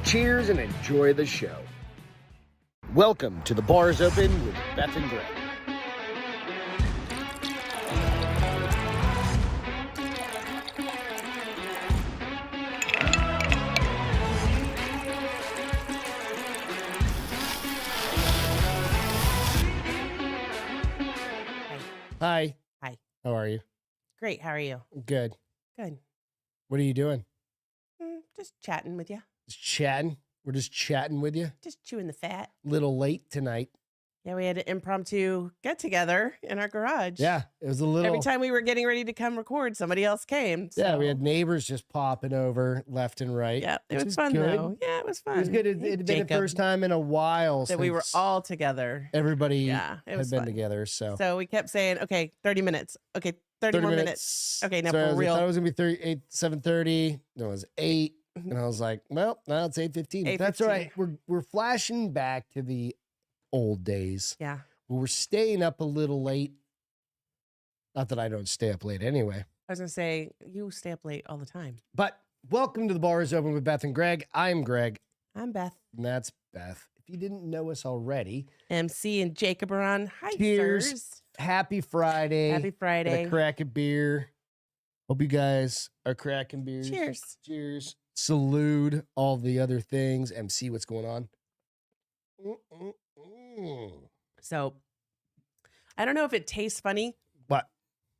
Cheers and enjoy the show. Welcome to The Bar's Open with Beth and Greg. Hi. Hi. How are you? Great. How are you? Good. Good. What are you doing? Just chatting with you. Just chatting? We're just chatting with you? Just chewing the fat. Little late tonight. Yeah, we had an impromptu get together in our garage. Yeah, it was a little... Every time we were getting ready to come record, somebody else came. So. Yeah, we had neighbors just popping over left and right. Yeah, it was fun good. though. Yeah, it was fun. It was good. It had been the first time in a while that we were all together. Everybody had been together. So we kept saying, okay, 30 minutes. Okay, 30 more minutes. Okay, now for real. I thought it was going to be 7:30. No, it was 8. And I was like, well, now it's 8:15. That's all right. We're flashing back to the old days. Yeah. We're staying up a little late. Not that I don't stay up late anyway. I was going to say, you stay up late all the time. But welcome to The Bar is Open with Beth and Greg. I'm Greg. I'm Beth. And that's Beth. If you didn't know us already. MC and Jacob are on. Hi, cheers. Sirs. Happy Friday. Happy Friday. Got a crack a beer. Hope you guys are cracking beers. Cheers. Cheers. Salute all the other things. MC, what's going on? So, I don't know if it tastes funny. What?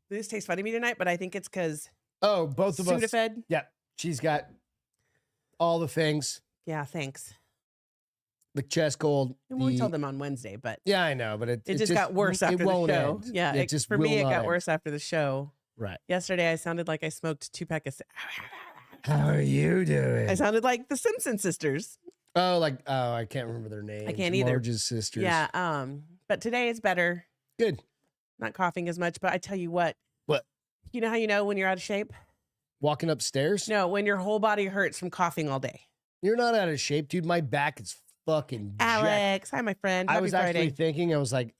This tastes funny to me tonight, but I think it's because both of us. Sudafed. Yeah, she's got all the things. Yeah, thanks. The chest cold. We told them on Wednesday, but yeah, I know, but it just got worse after the show. End. Yeah, for me, it got worse after the show. Right. Yesterday, I sounded like I smoked 2 packs. How are you doing? I sounded like the Simpson sisters. I can't remember their names. I can't either. Marge's sisters. Yeah. But today is better. Good. Not coughing as much, but I tell you what. What? You know how you know when you're out of shape? Walking upstairs? No, when your whole body hurts from coughing all day. You're not out of shape, dude. My back is fucking Alex, hi, my friend. Happy Friday. Actually thinking, I was like,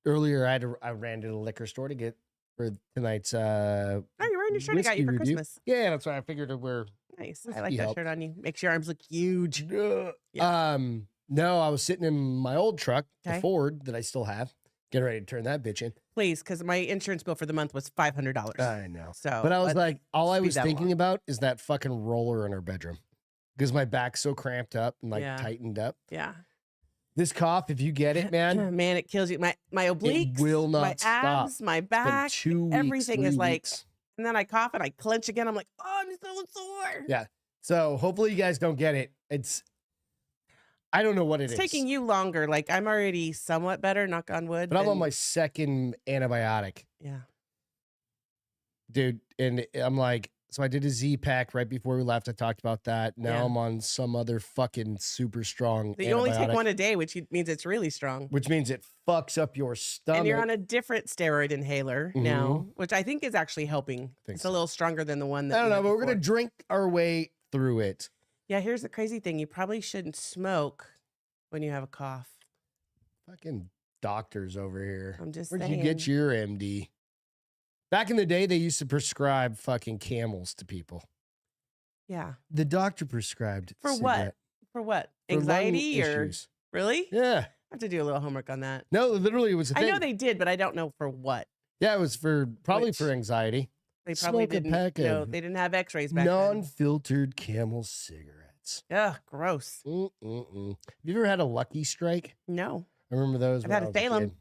earlier I ran to the liquor store to get for tonight's oh, you're wearing your shirt I got you for review. Christmas. Yeah, that's why I figured to wear. Nice. I like that shirt on you. Makes your arms look huge. Yeah. No, I was sitting in my old truck, the Ford that I still have, getting ready to turn that bitch in. Please, because my insurance bill for the month was $500. I know. So, but I was like, all I was thinking about is that fucking roller in our bedroom because my back's so cramped up and tightened up. Yeah. This cough, if you get it, man, it kills you. My obliques, it will not my abs, stop. my back, 2 weeks, everything is like. weeks. And then I cough and I clench again. I'm like, oh, I'm so sore. Yeah. So hopefully you guys don't get it. I don't know what it's taking you longer. Like I'm already somewhat better, knock on wood. But I'm on my second antibiotic. Yeah. Dude. And I'm like, so I did a Z-Pack right before we left. I talked about that. Now I'm on some other fucking super strong You only take one a day, which means it's really strong. Which means it fucks up your stomach. And you're on a different steroid inhaler now, which I think is actually helping. It's a little stronger than the one that I don't know, but we're going to drink our way through it. Yeah, here's the crazy thing. You probably shouldn't smoke when you have a cough. Fucking doctors over here. I'm just Where'd saying. you get your MD? Back in the day, they used to prescribe fucking Camels to people. Yeah. The doctor prescribed. For what? For what? Anxiety or issues. Really? Yeah. I have to do a little homework on that. No, literally it was a thing. I know they did, but I don't know for what. Yeah, it was probably for anxiety. They probably didn't. No, they didn't have X-rays back then. Non-filtered Camel cigarettes. Ugh, gross. Have you ever had a Lucky Strike? No. I remember those. I've had a Salem.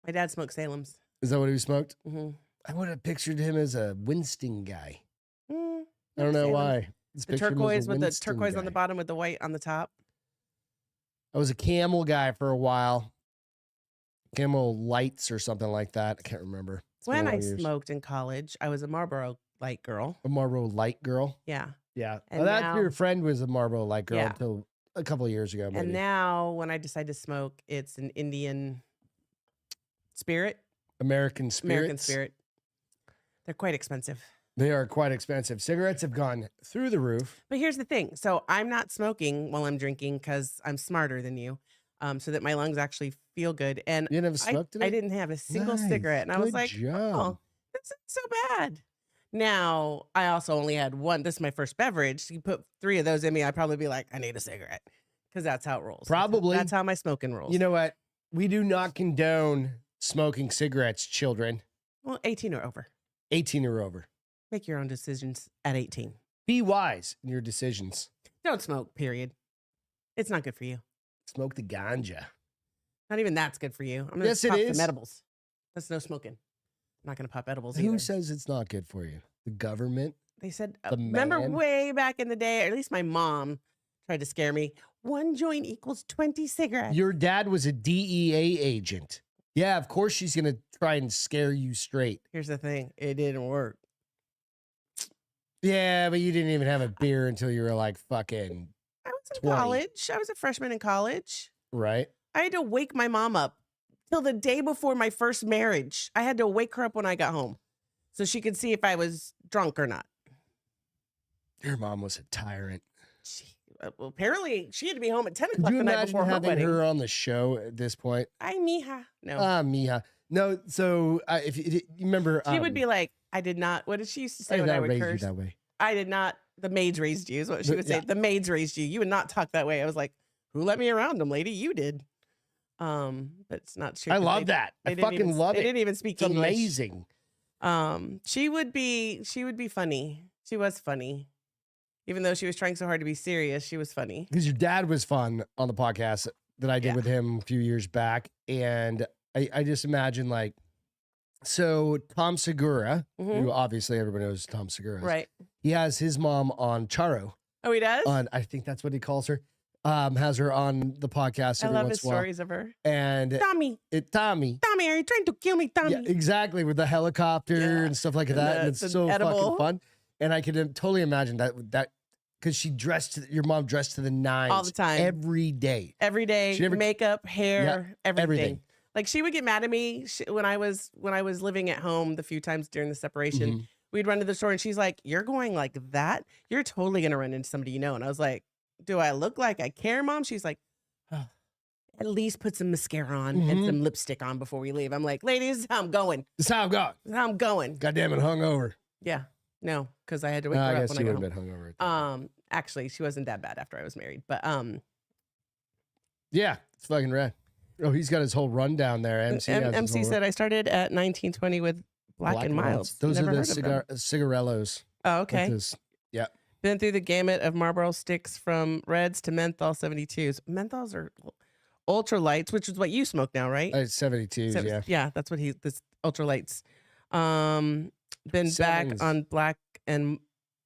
My dad smoked Salems. Is that what he smoked? Mm-hmm. I would have pictured him as a Winston guy. I don't know Salem. why. The turquoise with the turquoise on the bottom with the white on the top. I was a Camel guy for a while. Camel Lights or something like that. I can't remember. When I smoked in college, I was a Marlboro Light girl. A Marlboro Light girl? Yeah. Yeah. Well, that's your friend was a Marlboro Light girl until a couple of years ago. Maybe. And now when I decide to smoke, it's an Indian Spirit. American Spirit. They're quite expensive. They are quite expensive. Cigarettes have gone through the roof. But here's the thing. So I'm not smoking while I'm drinking because I'm smarter than you. So that my lungs actually feel good. And you never smoked today? I didn't have a single cigarette. And I was like, oh, this isn't so bad. Now, I also only had one. This is my first beverage. You put 3 of those in me, I'd probably be like, I need a cigarette. Because that's how it rolls. Probably. That's how my smoking rolls. You know what? We do not condone smoking cigarettes, children. Well, 18 or over. 18 or over. Make your own decisions at 18. Be wise in your decisions. Don't smoke, period. It's not good for you. Smoke the ganja. Not even that's good for you. I'm going to Yes, it pop is. some edibles. That's no smoking. I'm not going to pop edibles Who either. says it's not good for you? The government? They said, The remember man? way back in the day, or at least my mom tried to scare me. 1 joint equals 20 cigarettes. Your dad was a DEA agent. Yeah, of course she's going to try and scare you straight. Here's the thing. It didn't work. Yeah, but you didn't even have a beer until you were like fucking, I was in 20. college. I was a freshman in college. right? I had to wake my mom up till the day before my first marriage. I had to wake her up when I got home so she could see if I was drunk or not. Your mom was a tyrant. Well, apparently she had to be home at 10 Could o'clock you the night imagine before her having wedding. her on the show at this point? Ay, mija. No. Mija. No, so if you remember, She would be like, I did not. What did she used to say I did when I not would raise you curse? that way. I did not. The maids raised you is what she would say. Yeah. The maids raised you. You would not talk that way. I was like, who let me around them, lady? You did. But it's not true. I 'cause love that. I they didn't fucking even- love They it. didn't even speak It's English. amazing. She would be funny. She was funny. Even though she was trying so hard to be serious, she was funny. Because your dad was fun on the podcast that I did Yeah. with him a few years back. And I just imagine like, so Tom Segura, Mhm. who obviously everybody knows Tom Segura. Right. He has his mom on Charo. Oh, he does? I think that's what he calls her. Has her on the podcast I every love once his in a while. stories of her. And Tommy, Tommy. are you trying to kill me, Tommy? Yeah, exactly, with the helicopter Yeah. and stuff like And that. the- And it's the so edible. fucking fun. And I could totally imagine that because she your mom dressed to the nines All the time. every day. Every day, She never- makeup, hair, everything. everything. Like she would get mad at me when I was living at home the few times during the separation. Mhm. We'd run to the store and she's like, "You're going like that? You're totally gonna run into somebody you know." And I was like, "Do I look like I care, Mom?" She's like, "Oh, at least put some mascara on and Mhm. some lipstick on before we leave." I'm like, "Ladies, this is how I'm going. This is how I've got. This is how I'm going." God damn it, hungover. Yeah, no, because I had to wake I her up guess when she I would got have home. been hungover. At that point. Actually, she wasn't that bad after I was married, but Yeah, it's fucking rad. Oh, he's got his whole rundown there. MC, has his MC whole said I started at 1920 with Black and Milds. Those Never are heard the of them. cigarellos. Oh, With okay. this- yeah. Been through the gamut of Marlboro sticks from Reds to menthol 72s. Menthols are ultra lights, which is what you smoke now, right? 72s, yeah. That's what this ultra lights. Been Sevens. back on Black and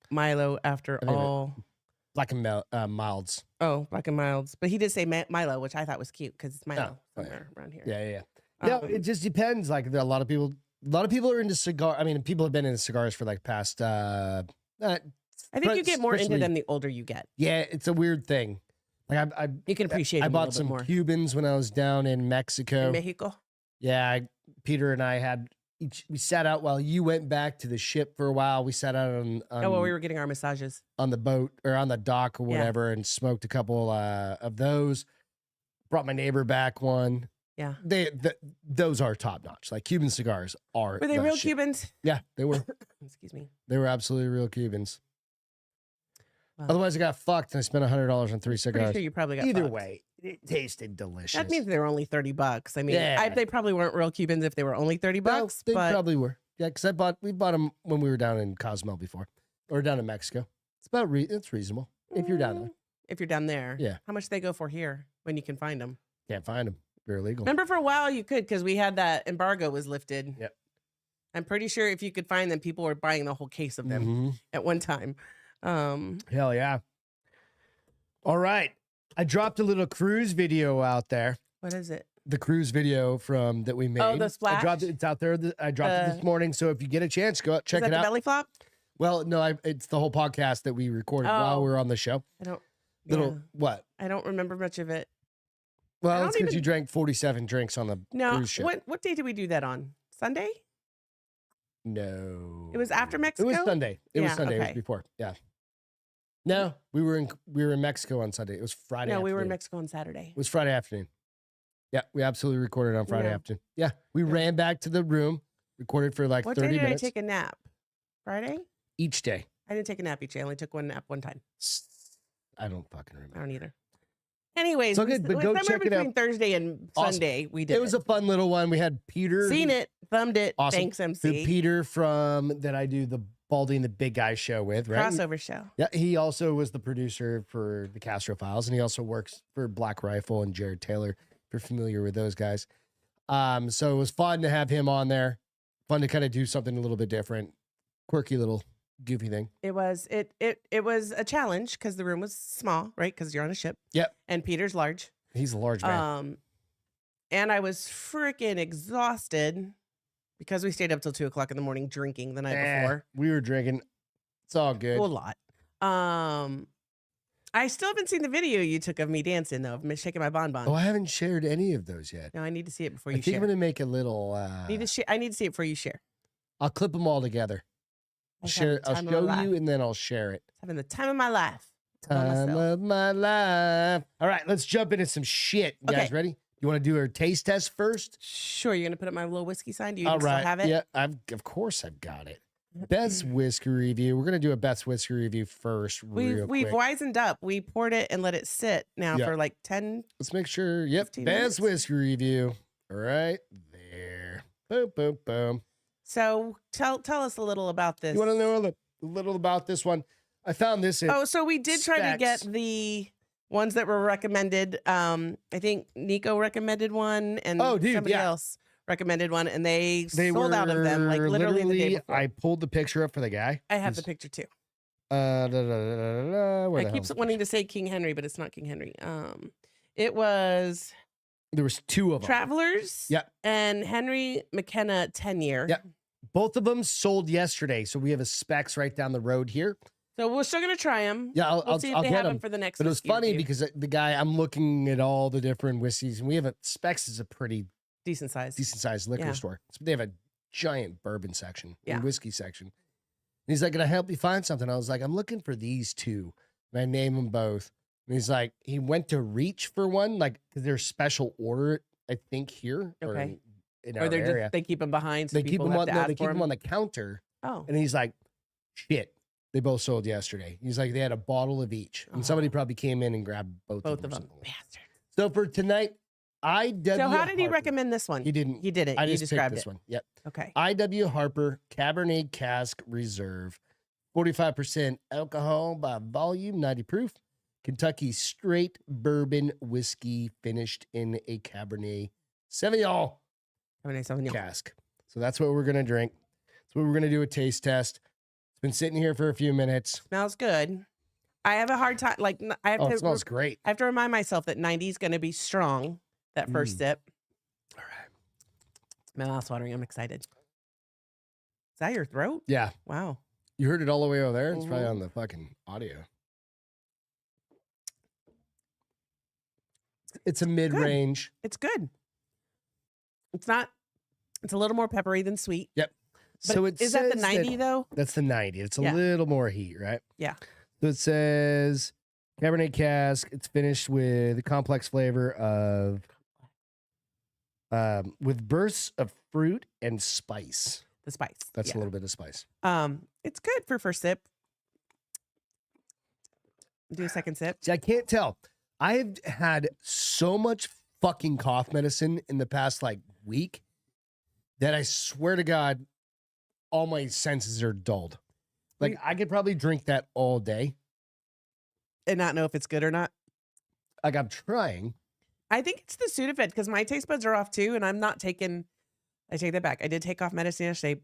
Milo after I think all. Black and milds. Oh, Black and Milds. But he did say Milo, which I thought was cute because it's Milo Oh, yeah. somewhere around here. Yeah. No, Um, it just depends. Like a lot of people are into cigar. I mean, people have been into cigars for like past. I think you get more into especially- them the older you get. Yeah, it's a weird thing. Like You can appreciate I them a bought little some bit more. Cubans when I was down in Mexico. In Mexico. Yeah, Peter and I had we sat out while you went back to the ship for a while. We sat out on Oh, well, we were getting our massages. on the boat or on the dock or Yeah. whatever, and smoked a couple of those. Brought my neighbor back one. Yeah. Those are top notch. Like Cuban cigars are. Were they the real shit. Cubans? Yeah, they were. Excuse me. They were absolutely real Cubans. Wow. Otherwise, I got fucked and I spent $100 on 3 Pretty cigars. sure you probably got Either fucked. way, it tasted delicious. That means they were only $30. I mean, Yeah. they probably weren't real Cubans if they were only $30. No, they but probably were. Yeah, because we bought them when we were down in Cozumel before, or down in Mexico. It's about it's reasonable if you're down there. If you're down there, Yeah. How much do they go for here when you can find them? Can't find them. They're illegal. Remember, for a while you could because we had that embargo was lifted. Yep. I'm pretty sure if you could find them, people were buying the whole case of them Mhm. at one time. Hell yeah! All right, I dropped a little cruise video out there. What is it? The cruise video that we made. Oh, the I dropped splash? it. It's out there. I dropped it this morning. So if you get a chance, go out, check is that it the out. belly flop? Well, no, it's the whole podcast that we recorded while Oh. we were on the show. I don't. Little yeah. what? I don't remember much of it. Well, don't it's because even- you drank 47 drinks on the No. cruise ship. What day did we do that on? Sunday? No, It was after It Mexico? was Sunday. It was Yeah, Sunday. It was okay. before. Yeah. No, we were in Mexico on Sunday. It was Friday. No, we were in afternoon. Mexico on Saturday. It was Friday afternoon. Yeah, we absolutely recorded on Friday Yeah. afternoon. Yeah, we ran back to the room, recorded for like What 30 day did minutes. I take a nap? Friday? Each day. I didn't take a nap each day. I only took one nap one time. I don't fucking remember. I don't either. Anyways, So good, but go check it between out. Thursday and Awesome. Sunday, we did It was a fun little one. We had Peter. Seen it, thumbed it. Awesome. Thanks, MC. Peter that I do the Baldy and the Big Guy show with, right? Crossover show. Yeah, he also was the producer for the Castro Files, and he also works for Black Rifle and Jared Taylor, if you're familiar with those guys. So it was fun to have him on there. Fun to kind of do something a little bit different. Quirky little goofy thing. It was a challenge because the room was small, right? Because you're on a ship. Yep. And Peter's large. He's a large man. And I was freaking exhausted because we stayed up till 2:00 in the morning drinking the night before. We were drinking. It's all good. A lot. I still haven't seen the video you took of me dancing though. I'm shaking my bonbon. Oh, I haven't shared any of those yet. No, I need to see it before I you think share. I'm gonna make a little. I need to see it before you share. I'll clip them all together. I'll show you, and then I'll share it. Having the time of my life. Time of my life. All right, let's jump into some shit. You guys ready? You want to do our taste test first? Sure. You're gonna put up my little whiskey sign. Do you All still right. have it? Yeah, of course I've got it. Beth's whiskey review. We're gonna do a Beth's whiskey review first. We've wisened up. We poured it and let it sit now for like 10. Let's make sure. Yep. Beth's minutes. whiskey review. All right, there. Boom, boom, boom. So tell us a little about this. You want to know a little about this one? I found this. So we did try to get the ones that were recommended. I think Nico recommended one, and somebody else recommended one, and they sold out of them like literally the day before. I pulled the picture up for the guy. I have the picture too. I keep wanting to say King Henry, but it's not King Henry. It was. There was two of them. Travelers. Yep. And Henry McKenna 10-year. Yep. Both of them sold yesterday, so we have a specs right down the road here. So we're still gonna try them. Yeah, We'll see if they have them for the next. But it was funny because the guy, I'm looking at all the different whiskeys, and we have Specs is a pretty decent size liquor store. So they have a giant bourbon section, and whiskey section. And he's like, "Can I help you find something?" I was like, "I'm looking for these two," and I name them both. And he's like, he went to reach for one, like because there's special order, I think here, okay, in our area. They keep them behind. So they keep them on. No, they keep them on the counter. Oh, and he's like, "Shit." They both sold yesterday. He's like, they had a bottle of each. And somebody probably came in and grabbed both of them. Bastard. So for tonight, IW So how did he Harper. recommend this one? He didn't. He did it. I You just described picked this one. Yep. Okay. IW Harper Cabernet Cask Reserve. 45% alcohol by volume, 90 proof. Kentucky straight bourbon whiskey finished in a Cabernet Sauvignon cask. So that's what we're going to drink. That's what we're going to do a taste test. Been sitting here for a few minutes. Smells good. I have a hard time. Like I have to. It smells great. I have to remind myself that 90 is going to be strong. That first sip. All right. My mouth's watering. I'm excited. Is that your throat? Yeah. Wow. You heard it all the way over there. It's probably on the fucking audio. It's a mid-range. It's good. It's not. It's a little more peppery than sweet. Yep. But so is that the 90 though? That's the 90. It's a little more heat, right? Yeah. So it says Cabernet cask. It's finished with a complex flavor of with bursts of fruit and spice. The spice. That's a little bit of spice. It's good for first sip. Do a second sip. See, I can't tell. I have had so much fucking cough medicine in the past like week that I swear to God, all my senses are dulled. Like I could probably drink that all day and not know if it's good or not. Like I'm trying. I think it's the Sudafed because my taste buds are off too, and I'm not taking. I take that back. I did take off medicine yesterday,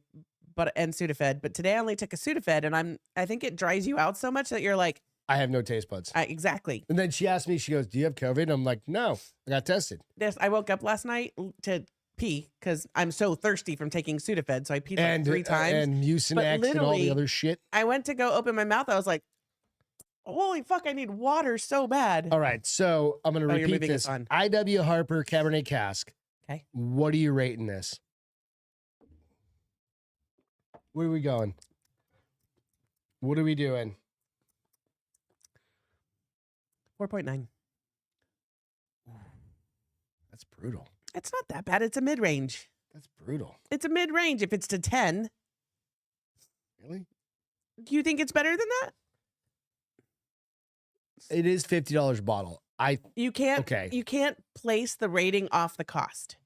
and Sudafed, but today I only took a Sudafed, and I think it dries you out so much that you're like, I have no taste buds. Exactly. And then she asked me, she goes, "Do you have COVID?" I'm like, "No, I got tested." Yes, I woke up last night to pee because I'm so thirsty from taking Sudafed, so I peed like 3 times. And Mucinex and all the other shit. I went to go open my mouth. I was like, holy fuck, I need water so bad. All right, so I'm going to repeat this. IW Harper Cabernet Cask. Okay. What are you rating this? Where are we going? What are we doing? 4.9. That's brutal. It's not that bad. It's a mid-range. That's brutal. It's a mid-range if it's to 10. Really? Do you think it's better than that? It is $50 a bottle. You can't place the rating off the cost.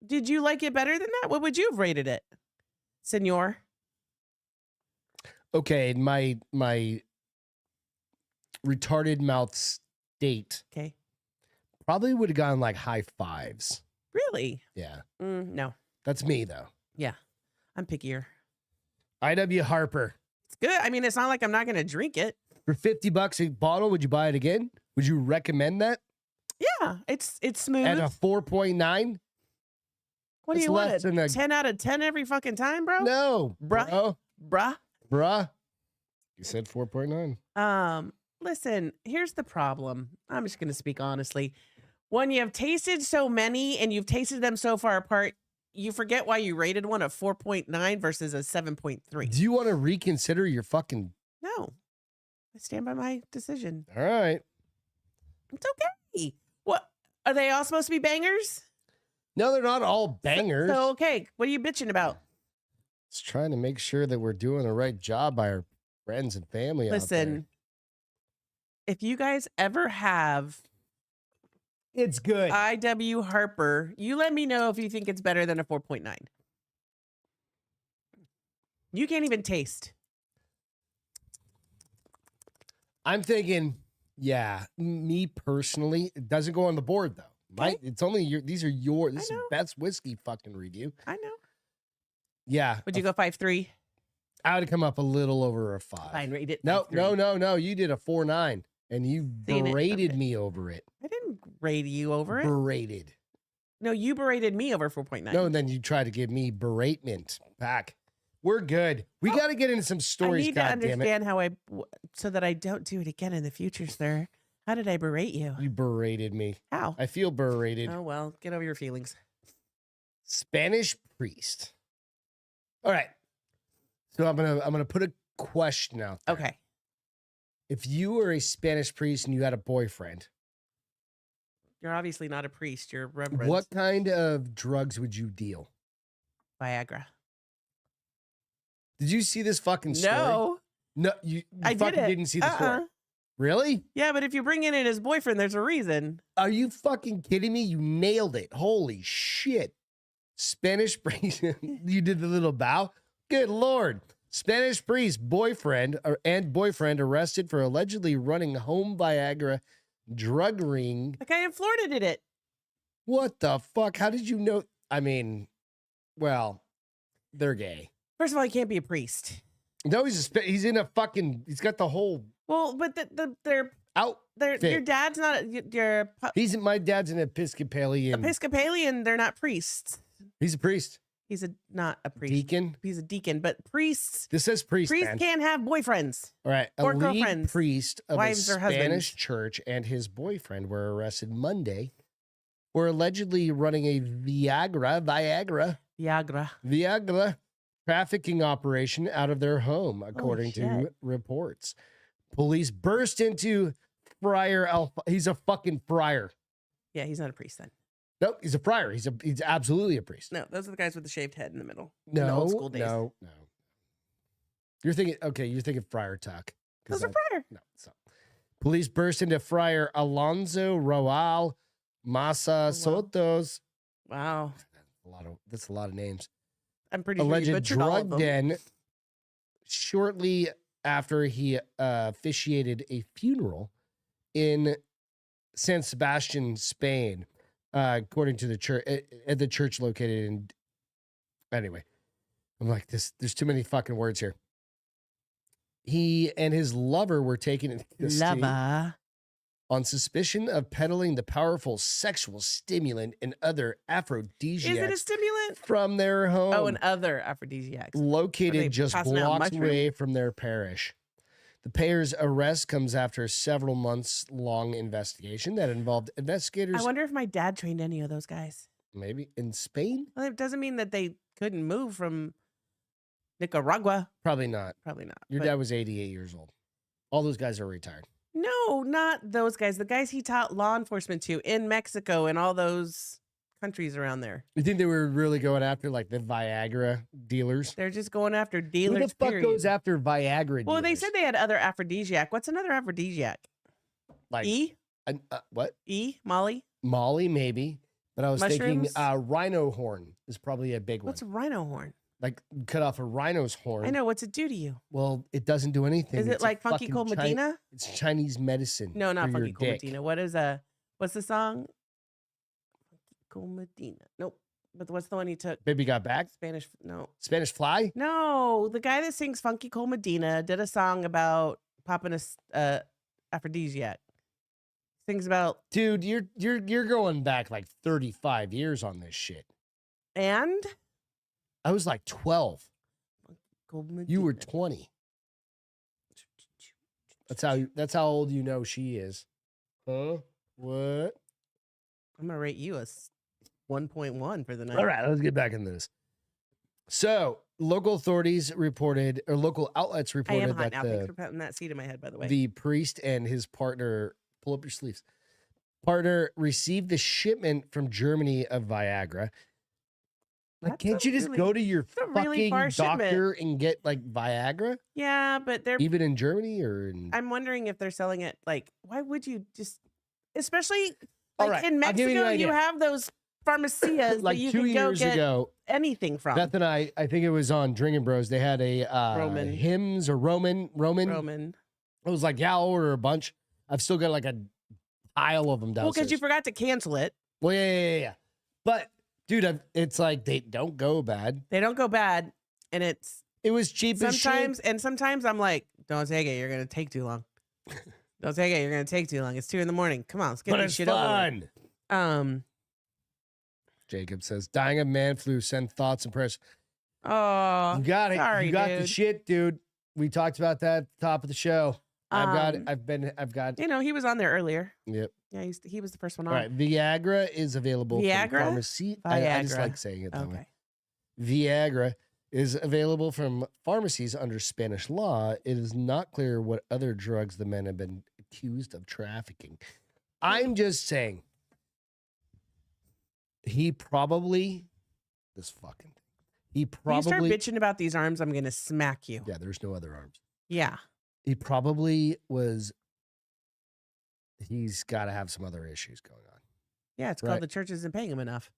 Did you like it better than that? What would you have rated it, senor? Okay, my retarded mouth state. Okay. Probably would have gone like high fives. Really? Yeah. No. That's me though. Yeah. I'm pickier. IW Harper. It's good. I mean, it's not like I'm not going to drink it. For $50 a bottle, would you buy it again? Would you recommend that? Yeah, it's smooth. At a 4.9? What do you want? 10 out of 10 every fucking time, bro? No, bruh. Bruh. You said 4.9. Listen, here's the problem. I'm just going to speak honestly. When you have tasted so many and you've tasted them so far apart, you forget why you rated one a 4.9 versus a 7.3. Do you want to reconsider your fucking... No. I stand by my decision. All right. It's okay. What? Are they all supposed to be bangers? No, they're not all bangers. So okay. What are you bitching about? Just trying to make sure that we're doing the right job by our friends and family out there. Listen, if you guys ever have... It's good. IW Harper, you let me know if you think it's better than a 4.9. You can't even taste. I'm thinking, yeah, me personally, it doesn't go on the board though. Right? It's only this is Beth's whiskey fucking review. I know. Yeah. Would you go 5.3? I would have come up a little over a 5. Fine, rate it. No. You did a 4.9 and you berated me over it. I didn't rate you over it. Berated. No, you berated me over 4.9. No, and then you tried to give me beratement back. We're good. We got to get into some stories. I need to understand how so that I don't do it again in the future, sir. How did I berate you? You berated me. How? I feel berated. Oh, well, get over your feelings. Spanish priest. All right. So I'm gonna put a question out there. Okay. If you were a Spanish priest and you had a boyfriend, you're obviously not a priest. You're a reverend. What kind of drugs would you deal? Viagra. Did you see this fucking story? No, you didn't see the story. Really? Yeah, but if you bring in it as boyfriend, there's a reason. Are you fucking kidding me? You nailed it. Holy shit. Spanish priest. You did the little bow. Good Lord. Spanish priest boyfriend arrested for allegedly running home Viagra drug ring. The guy in Florida did it. What the fuck? How did you know? I mean, well, they're gay. First of all, he can't be a priest. No, he's in a fucking. He's got the whole. Well, but they're out. Your dad's not. My dad's an Episcopalian. Episcopalian. They're not priests. He's a priest. He's not a priest. Deacon. He's a deacon, but priests. This says priest. Priests can't have boyfriends. All right. Or a girlfriends. Lead priest of wives a or husbands. Spanish church and his boyfriend were arrested Monday. For allegedly running a Viagra trafficking operation out of their home, according to reports. Police burst into Friar Alpha. He's a fucking friar. Yeah, he's not a priest then. No, he's a friar. He's absolutely a priest. No, those are the guys with the shaved head in the middle. No, in the old school days. No. You're thinking Friar Tuck. Those are friar. No, so. Police burst into Friar Alonso Roal Masa Sotos. Wow. That's a lot of names. I'm pretty alleged sure you butchered all of drug them. den shortly after he officiated a funeral in San Sebastian, Spain, according to the church at the church located in. Anyway, I'm like this. There's too many fucking words here. He and his lover were taken into custody on suspicion of peddling the powerful sexual stimulant and other aphrodisiacs. Is it a stimulant? From their home. Oh, and other aphrodisiacs. Located just blocks away from their parish. The pair's arrest comes after a several months-long investigation that involved investigators. I wonder if my dad trained any of those guys. Maybe in Spain? Well, it doesn't mean that they couldn't move from Nicaragua. Probably not. Your but dad was 88 years old. All those guys are retired. No, not those guys. The guys he taught law enforcement to in Mexico and all those countries around there. You think they were really going after like the Viagra dealers? They're just going after dealers. Who the fuck goes after Viagra dealers? Well, they said they had other aphrodisiac. What's another aphrodisiac? Like what? Molly? Molly, maybe. But I was Mushrooms? thinking rhino horn is probably a big one. What's a rhino horn? Like cut off a rhino's horn. I know. What's it do to you? Well, it doesn't do anything. Is it like Funky Cold Medina? It's Chinese medicine. No, not Funky Cold Medina. What's the song? Funky Cold Medina. Nope. But what's the one he took? Baby Got Back? Spanish Fly? No. The guy that sings Funky Cold Medina did a song about popping a aphrodisiac. Sings about. Dude, you're going back like 35 years on this shit. And? I was like 12. You were 20. That's how old you know she is. Huh? What? I'm gonna rate you a 1.1 for the night. All right, let's get back into this. So, local authorities reported, or local outlets reported, I am hot now. Thanks for patting that seat in my head, by the way. The priest and his partner, pull up your sleeves, partner received the shipment from Germany of Viagra. Like, can't you just go to your fucking doctor and get like Viagra? Yeah, but they're even in Germany or in... I'm wondering if they're selling it. Like, why would you just, especially like in Mexico, you have those pharmacias like that you 2 can years go get ago, anything from. Beth and I think it was on Drinking Bros. They had a hymns or Roman. I was like, yeah, I'll order a bunch. I've still got like a pile of them downstairs. Well, because you forgot to cancel it. Well, yeah. But dude, it's like they don't go bad. They don't go bad, and it was cheap sometimes. as shit. And sometimes I'm like, don't take it. You're gonna take too long. Don't take it. You're gonna take too long. It's 2 a.m. Come on, let's get this shit fun. Over. Jacob says, dying of man flu. Send thoughts and prayers. Oh, you got it. Sorry, you got dude. the shit, dude. We talked about that at the top of the show. I've got it. I've got. You know, he was on there earlier. Yep. Yeah, he was the first one on. All right. Viagra is available from pharmacy. I just like saying it that way. Viagra is available from pharmacies under Spanish law. It is not clear what other drugs the men have been accused of trafficking. I'm just saying. He probably you start bitching about these arms, I'm gonna smack you. Yeah, there's no other arms. Yeah. He probably was. He's got to have some other issues going on. Yeah, it's called the church isn't paying him enough.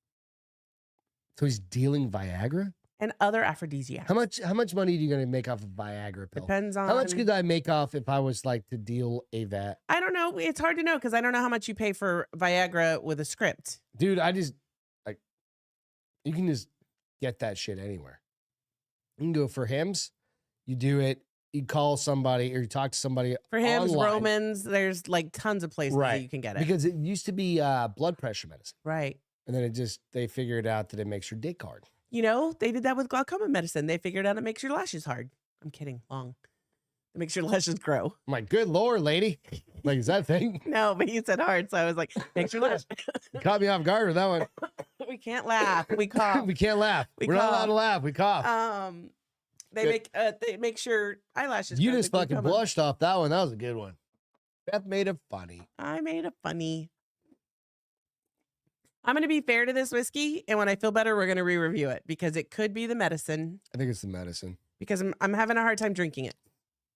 So he's dealing Viagra and other aphrodisiacs. How much money are you going to make off a Viagra pill? Depends on how much could I make off if I was like to deal a vat. I don't know. It's hard to know because I don't know how much you pay for Viagra with a script. Dude, I just like you can just get that shit anywhere. You can go for hymns. You do it. You call somebody or you talk to somebody for hymns, online. Romans. There's like tons of places that you can get it because it used to be blood pressure medicine, right? And then they figured out that it makes your dick hard. You know, they did that with glaucoma medicine. They figured out it makes your lashes hard. I'm kidding, long. It makes your lashes grow. I'm like, good Lord, lady. Like, is that a thing? No, but you said hard, so I was like, makes your lashes. You caught me off guard with that one. We can't laugh. We cough. We can't laugh. We're not allowed to laugh. We cough. They make sure eyelashes. You just fucking blushed off that one. That was a good one. Beth made it funny. I made it funny. I'm going to be fair to this whiskey, and when I feel better, we're going to re-review it because it could be the medicine. I think it's the medicine. Because I'm having a hard time drinking it.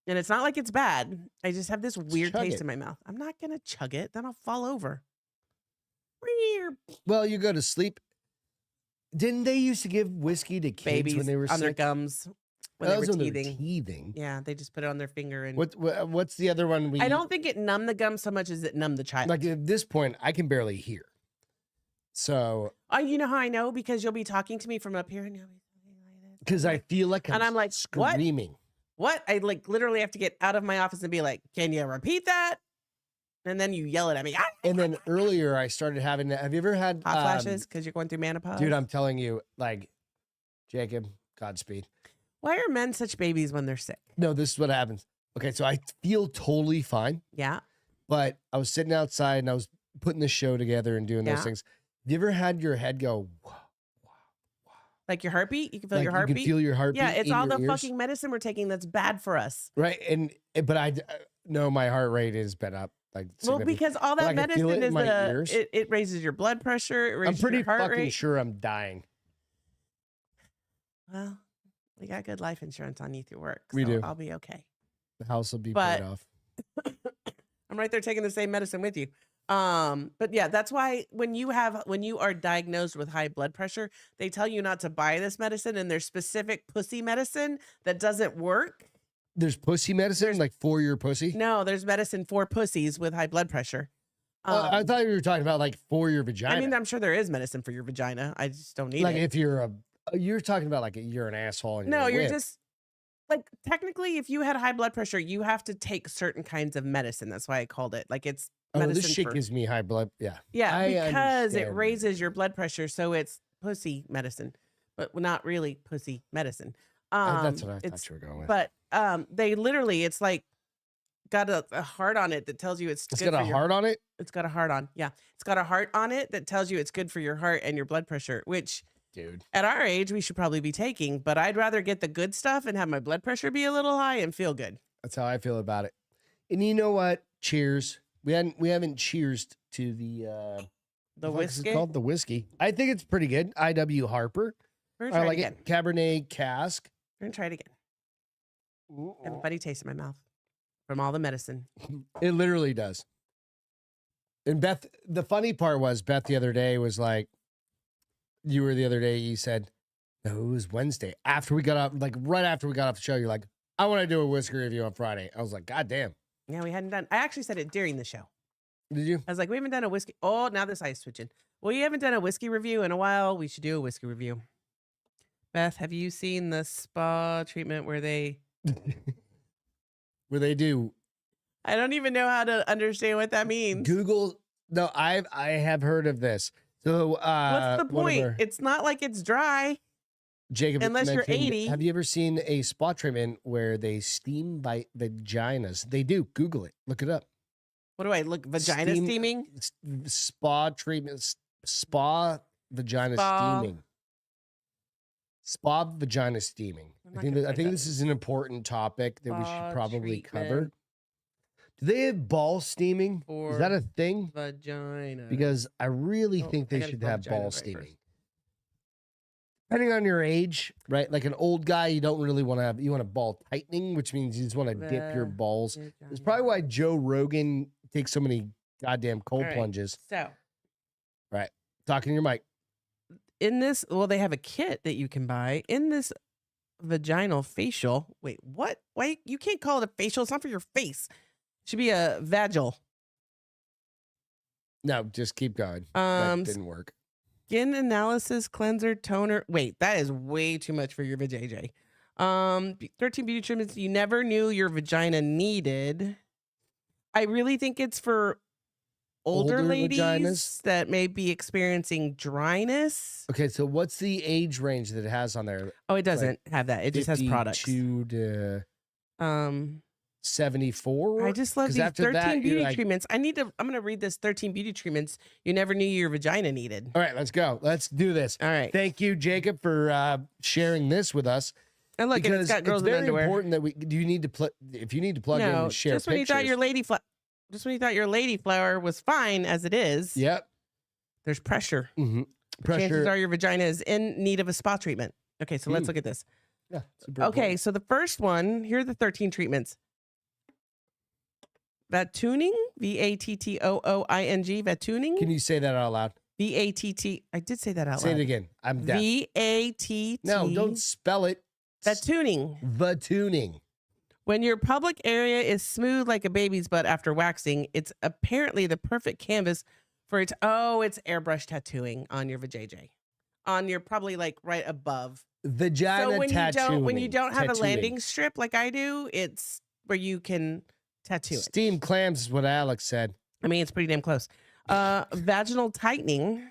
And it's not like it's bad. I just have this weird taste in my mouth. I'm not going to chug it. Then I'll fall over. Well, you go to sleep. Didn't they used to give whiskey to kids babies when they were on sick? their gums? When they were teething. teething. Yeah, they just put it on their finger. And what's the other one? I don't think it numbed the gums so much as it numbed the child. Like at this point, I can barely hear. So. You know how I know? Because you'll be talking to me from up here. And you'll be because I feel like I'm like screaming. What? I like literally have to get out of my office and be like, can you repeat that? And then you yell it at me. And then earlier I started having, have you ever had hot flashes because you're going through menopause? Dude, I'm telling you, like, Jacob, Godspeed. Why are men such babies when they're sick? No, this is what happens. Okay, so I feel totally fine. Yeah. But I was sitting outside and I was putting the show together and doing those things. Have you ever had your head go, wow, wow, wow? Like your heartbeat? You can feel your heartbeat? You can feel your heartbeat. Yeah, it's all the ears. fucking medicine we're taking that's bad for us. Right. But I know my heart rate has been up like. Well, because all that medicine is it raises your blood pressure. It raises I'm pretty your heart fucking rate. sure I'm dying. Well, we got good life insurance on you through work. We do. I'll be okay. The house will be paid off. I'm right there taking the same medicine with you. But yeah, that's why when you are diagnosed with high blood pressure, they tell you not to buy this medicine, and there's specific pussy medicine that doesn't work. There's pussy medicine, like for your pussy? No, there's medicine for pussies with high blood pressure. I thought you were talking about like for your vagina. I mean, I'm sure there is medicine for your vagina. I just don't need it. Like if you're talking about like you're an asshole. And no, you're just like technically, if you had high blood pressure, you have to take certain kinds of medicine. That's why I called it like it's. This shit gives me high blood. Yeah. Yeah, because it raises your blood pressure, so it's pussy medicine, but not really pussy medicine. That's what I thought you were going with. But they literally, it's like got a heart on it that tells you it's got a heart on it? It's got a heart on. Yeah. It's got a heart on it that tells you it's good for your heart and your blood pressure, which dude, at our age we should probably be taking, but I'd rather get the good stuff and have my blood pressure be a little high and feel good. That's how I feel about it. And you know what? Cheers. We haven't cheersed to the whiskey. It's called the whiskey. I think it's pretty good. I.W. Harper. We're gonna try I like it again. it. Cabernet cask. We're gonna try it again. I have a funny taste in my mouth from all the medicine. It literally does. And Beth, the funny part was Beth the other day was like, you said, no, it was Wednesday. After we got off, like right after we got off the show, you're like, I want to do a whiskey review on Friday. I was like, God damn. Yeah, we hadn't done. I actually said it during the show. Did you? I was like, we haven't done a whiskey. Oh, now this eye's switching. Well, you haven't done a whiskey review in a while. We should do a whiskey review. Beth, have you seen the spa treatment where they do? I don't even know how to understand what that means. Google. No, I have heard of this. So what's the point? It's not like it's dry. Jacob, unless you're 80. Have you ever seen a spa treatment where they steam by vaginas? They do. Google it. Look it up. What do I look? Vagina steaming? Spa treatment. Spa vagina steaming. Spa vagina steaming. I think this is an important topic that we should probably cover. Do they have ball steaming? Is that a thing? Vagina. Because I really think they should have ball steaming. Depending on your age, right? Like an old guy, you don't really want to have, you want a ball tightening, which means you just want to dip your balls. That's probably why Joe Rogan takes so many goddamn cold plunges. So, right. Talking to your mic. In this, well, they have a kit that you can buy. In this vaginal facial, wait, what? Why? You can't call it a facial. It's not for your face. It should be a vaginal. No, just keep going. That didn't work. Skin analysis, cleanser, toner. Wait, that is way too much for your vajayjay. 13 beauty treatments you never knew your vagina needed. I really think it's for older ladies vaginas that may be experiencing dryness. Okay, so what's the age range that it has on there? Oh, it doesn't have that. It just has products. 52 to 74. I just love these 13 beauty treatments. I'm gonna read this 13 beauty treatments you never knew your vagina needed. All right, let's go. Let's do this. All right. Thank you, Jacob, for sharing this with us. And look, it's got girls in underwear. It's very important that if you need to plug in, share just when pictures. Just when you thought your lady flower was fine as it is. Yep. There's pressure. Mm-hmm. Chances are your vagina is in need of a spa treatment. Okay, so let's look at this. Yeah. Okay, so the first one, here are the 13 treatments. Vattuning, Vattooing, Vattuning. Can you say that out loud? Vatt. I did say that out loud. Say it again. I'm deaf. Vatt. No, don't spell it. Vattuning. Vattuning. When your public area is smooth like a baby's butt after waxing, it's apparently the perfect canvas for it's airbrush tattooing on your vajayjay. On your probably like right above. Vagina tattooing. When you don't have a landing strip like I do, it's where you can tattoo it. Steamed clams is what Alex said. I mean, it's pretty damn close. Vaginal tightening.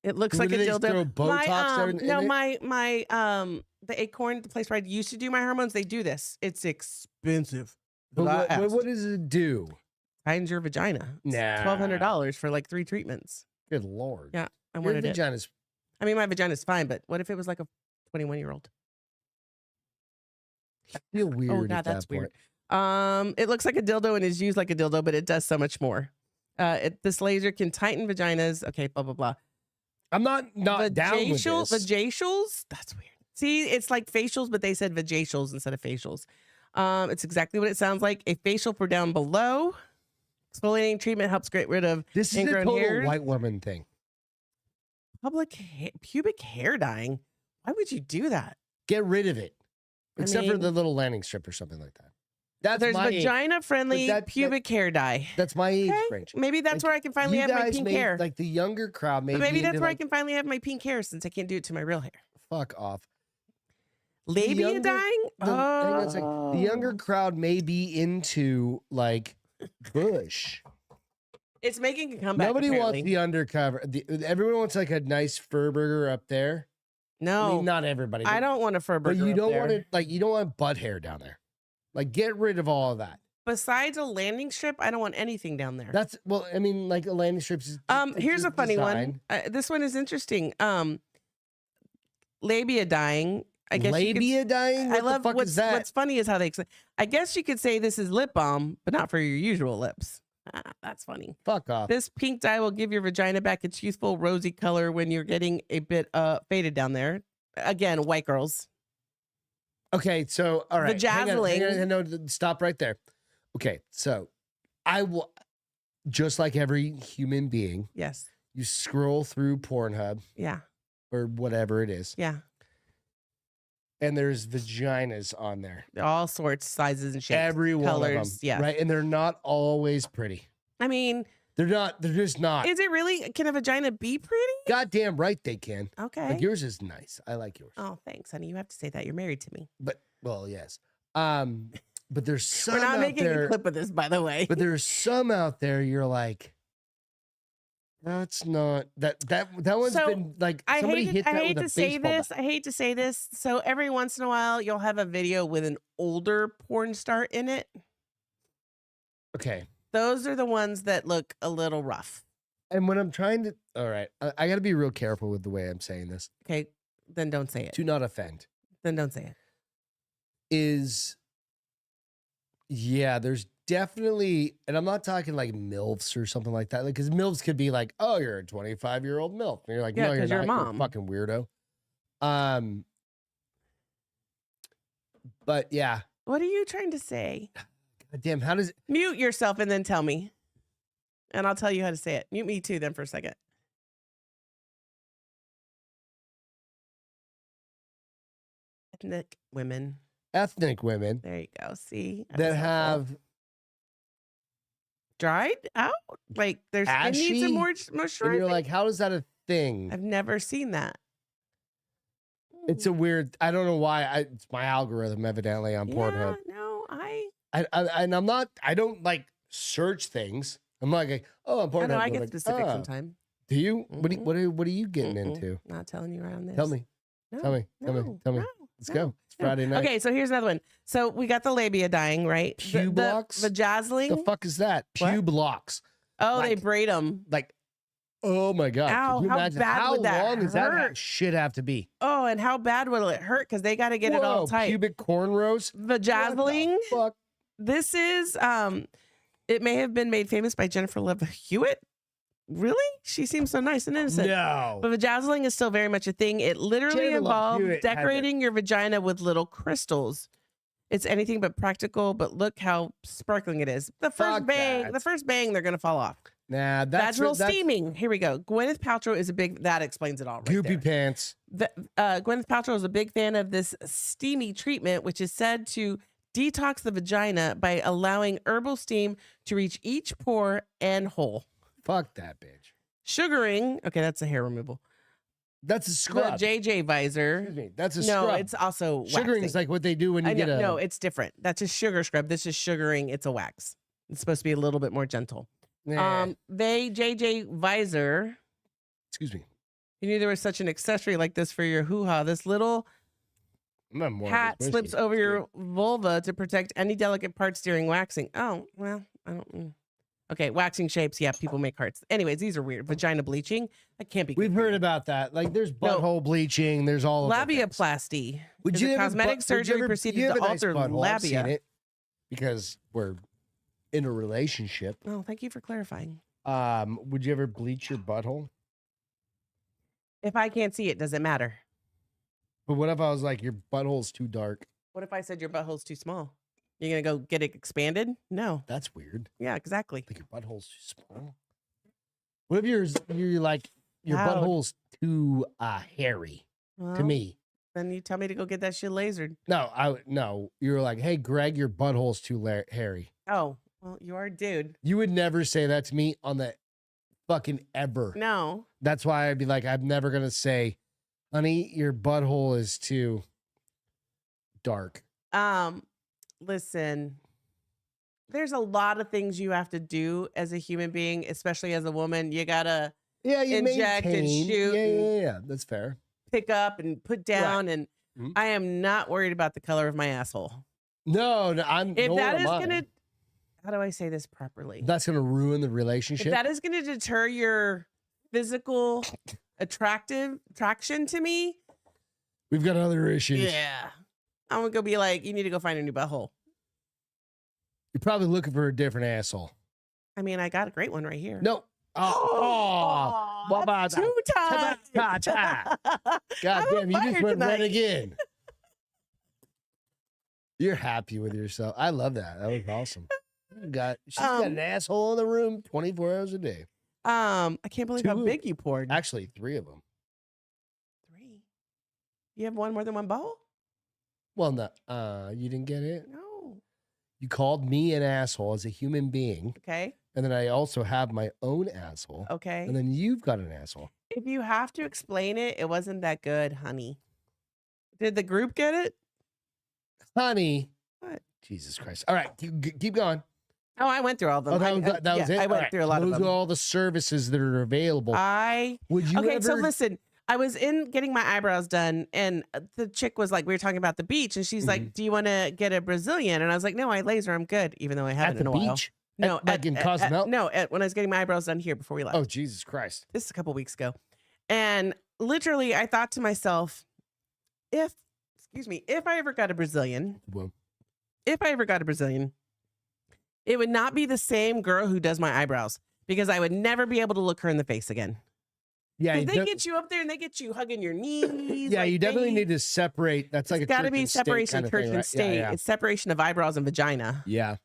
It looks like a dildo. Throw Botox the Acorn, the place where I used to do my hormones, they do this. It's expensive. But what does it do? Tightens your vagina. It's $1,200 for like 3 treatments. Good Lord. Yeah, I wanted it. I mean, my vagina's fine, but what if it was like a 21-year-old? I feel weird. Oh, God, that's weird. It looks like a dildo and is used like a dildo, but it does so much more. This laser can tighten vaginas. Okay, blah, blah, blah. I'm not down with this. Vajacials? That's weird. See, it's like facials, but they said vajacials instead of facials. It's exactly what it sounds like. A facial for down below. Exfoliating treatment helps get rid of this is a total hairs. White woman thing. Pubic hair dyeing. Why would you do that? Get rid of it. Except for the little landing strip or something like that. There's vagina-friendly pubic hair dye. That's my age range. Maybe that's where I can finally have my pink hair. Like the younger crowd, maybe that's where I can finally have my pink hair since I can't do it to my real hair. Fuck off. Labia dyeing? The younger crowd may be into like bush. It's making a comeback. Nobody wants the undercover. Everyone wants like a nice fur burger up there. No, I mean, not everybody. I don't want a fur burger. But you don't want it. Like you don't want butt hair down there. Like, get rid of all of that. Besides a landing strip, I don't want anything down there. I mean, like a landing strip is here's a funny one. This one is interesting. Labia dyeing. I guess labia dyeing? What the fuck is that? What's funny is how they explain. I guess you could say this is lip balm, but not for your usual lips. That's funny. Fuck off. This pink dye will give your vagina back its youthful rosy color when you're getting a bit faded down there. Again, white girls. Okay, so all right. Vajazzling. No, stop right there. Okay, so I will, just like every human being. Yes. You scroll through Pornhub. Yeah. Or whatever it is. Yeah. And there's vaginas on there. All sorts, sizes, and shapes. Every one colors, of them. Yeah. Right, and they're not always pretty. I mean, they're just not. Is it really? Can a vagina be pretty? Goddamn right they can. Okay. Like yours is nice. I like yours. Oh, thanks, honey. You have to say that. You're married to me. But well, yes. But there's some. We're not out making there, a clip of this, by the way. But there's some out there. You're like, that's not that one's been like somebody hit that with a baseball bat. I hate to say this. So every once in a while, you'll have a video with an older porn star in it. Okay. Those are the ones that look a little rough. And when I'm trying to, all right, I got to be real careful with the way I'm saying this. Okay, then don't say it. To not offend. Then don't say it. Yeah, there's definitely, and I'm not talking like MILFs or something like that. Like, because MILFs could be like, oh, you're a 25-year-old MILF. And you're like, no, you're not. You're a mom. You're a fucking weirdo. But yeah. What are you trying to say? God damn, how does it? Mute yourself and then tell me. And I'll tell you how to say it. Mute me too then for a second. Ethnic women. There you go. See? That have dried out? Like their skin needs some more moisturizing? And you're like, how is that a thing? I've never seen that. It's a weird, I don't know why. It's my algorithm evidently on Pornhub. No, I don't like search things. I'm like, oh, on Pornhub. I get specific sometimes. Do you? Mm-hmm. What are you getting into? Not telling you around this. Tell me. Tell me. Let's go. It's Friday night. Okay, so here's another one. So we got the labia dyeing, right? Publocks? The vajazzling. The fuck is that? Publocks. Oh, like, they braid them. Like, oh my God. Ow, can you imagine how long does that shit have to be? Oh, and how bad will it hurt? Because they got to get it all tight. Pubic cornrows? Vajazzling. Fuck. This is, it may have been made famous by Jennifer Love Hewitt. Really? She seems so nice and innocent. No. But vajazzling is still very much a thing. It literally involves decorating your vagina with little crystals. It's anything but practical, but look how sparkling it is. The first bang, they're going to fall off. Nah, that's real steaming. Here we go. Gwyneth Paltrow is that explains it all right Goopy pants. Gwyneth Paltrow is a big fan of this steamy treatment, which is said to detox the vagina by allowing herbal steam to reach each pore and hole. Fuck that bitch. Sugaring. Okay, that's a hair removal. That's a scrub. The JJ visor. Excuse me. That's a scrub. No, it's also waxing. Sugaring is like what they do when you get a... No, it's different. That's a sugar scrub. This is sugaring. It's a wax. It's supposed to be a little bit more gentle. Nah. JJ visor. Excuse me. You knew there was such an accessory like this for your hoo-ha. This little hat slips over your vulva to protect any delicate parts during waxing. Oh, well, I don't... Okay, waxing shapes. Yeah, people make hearts. Anyways, these are weird. Vagina bleaching. That can't be. We've heard about that. Like, there's butthole bleaching. There's all of labiaplasty. Would you cosmetic surgery procedure to alter labia? because we're in a relationship. Oh, thank you for clarifying. Would you ever bleach your butthole? If I can't see it, does it matter? But what if I was like, your butthole's too dark? What if I said your butthole's too small? You're going to go get it expanded? No. That's weird. Yeah, exactly. Like your butthole's too small. What if you're like, your Loud. butthole's too hairy to me? Then you tell me to go get that shit lasered. No, you're like, hey, Greg, your butthole's too hairy. Oh, well, you are a dude. You would never say that to me on the fucking ever. No. That's why I'd be like, I'm never going to say, honey, your butthole is too dark. Listen, there's a lot of things you have to do as a human being, especially as a woman. You gotta inject and shoot. Yeah. That's fair. Pick up and put down, and I am not worried about the color of my asshole. No, I'm. If that is gonna, how do I say this properly? That's gonna ruin the relationship. If that is gonna deter your physical attraction to me, we've got other issues. Yeah. I'm gonna go be like, you need to go find a new butthole. You're probably looking for a different asshole. I mean, I got a great one right here. No. That's 2 times. God damn, you just went right again. You're happy with yourself. I love that. That was awesome. She's got an asshole in the room 24 hours a day. I can't believe how big you poured. Actually, 3 of them. 3? You have one more than one bowl? Well, no, you didn't get it? No. You called me an asshole as a human being. Okay. And then I also have my own asshole. Okay. And then you've got an asshole. If you have to explain it, it wasn't that good, honey. Did the group get it? Honey. What? Jesus Christ. All right, keep going. Oh, I went through all of them. That was it? I went through a lot of them. Those are all the services that are available. Would you ever... so listen. I was in getting my eyebrows done, and the chick was like, we were talking about the beach, and she's like, do you want to get a Brazilian? And I was like, no, I laser, I'm good, even though I haven't in a while. Beach? No, in Cozumel? No, when I was getting my eyebrows done here before we left. Oh, Jesus Christ. This is a couple weeks ago. And literally, I thought to myself, if I ever got a Brazilian, it would not be the same girl who does my eyebrows, because I would never be able to look her in the face again. Yeah, they get you up there and they get you hugging your knees. Yeah, you definitely need to separate. That's like it's got to be separation of church and state. Yeah. It's separation of eyebrows and vagina. Yeah.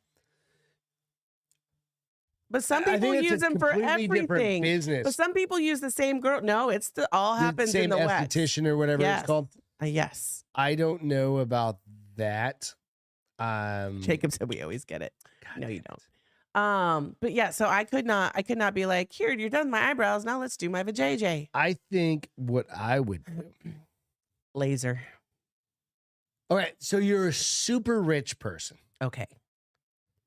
But some people use them for everything. Business. But some people use the same girl. No, it's all happens in the wax. Same esthetician or whatever it's called. Yes. I don't know about that. Jacob said we always get it. God, no, you don't. But yeah, so I could not be like, here, you're done with my eyebrows. Now let's do my vajayjay. I think what I would do. Laser. All right. So you're a super rich person. Okay.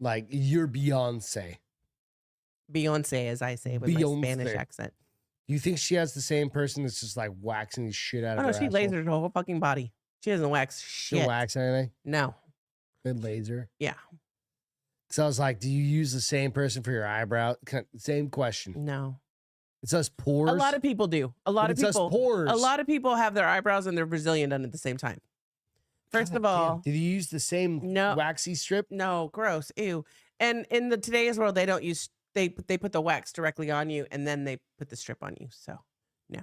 Like you're Beyonce. Beyonce, as I say with my Spanish accent. Do you think she has the same person that's just like waxing the shit out of her she lasered her whole fucking body. She doesn't wax shit. She don't wax anything? No. They laser? Yeah. So I was like, do you use the same person for your eyebrow? Same question. No. It says pores. A lot of people do. A lot of people have their eyebrows and their Brazilian done at the same time. First of all, did you use the same waxy strip? No, gross. Ew. And in today's world, they don't use they put the wax directly on you and then they put the strip on you. So no.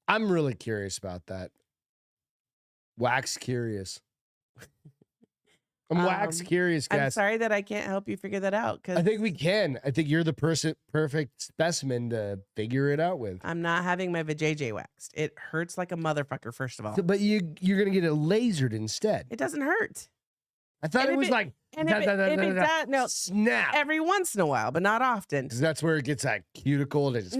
I'm really curious about that. Wax curious. I'm wax curious, guys. I'm sorry that I can't help you figure that out. I think we can. I think you're the perfect specimen to figure it out with. I'm not having my vajayjay waxed. It hurts like a motherfucker, first of all. But you're going to get it lasered instead. It doesn't hurt. I thought it was like... snap. Every once in a while, but not often. Because that's where it gets that cuticle. It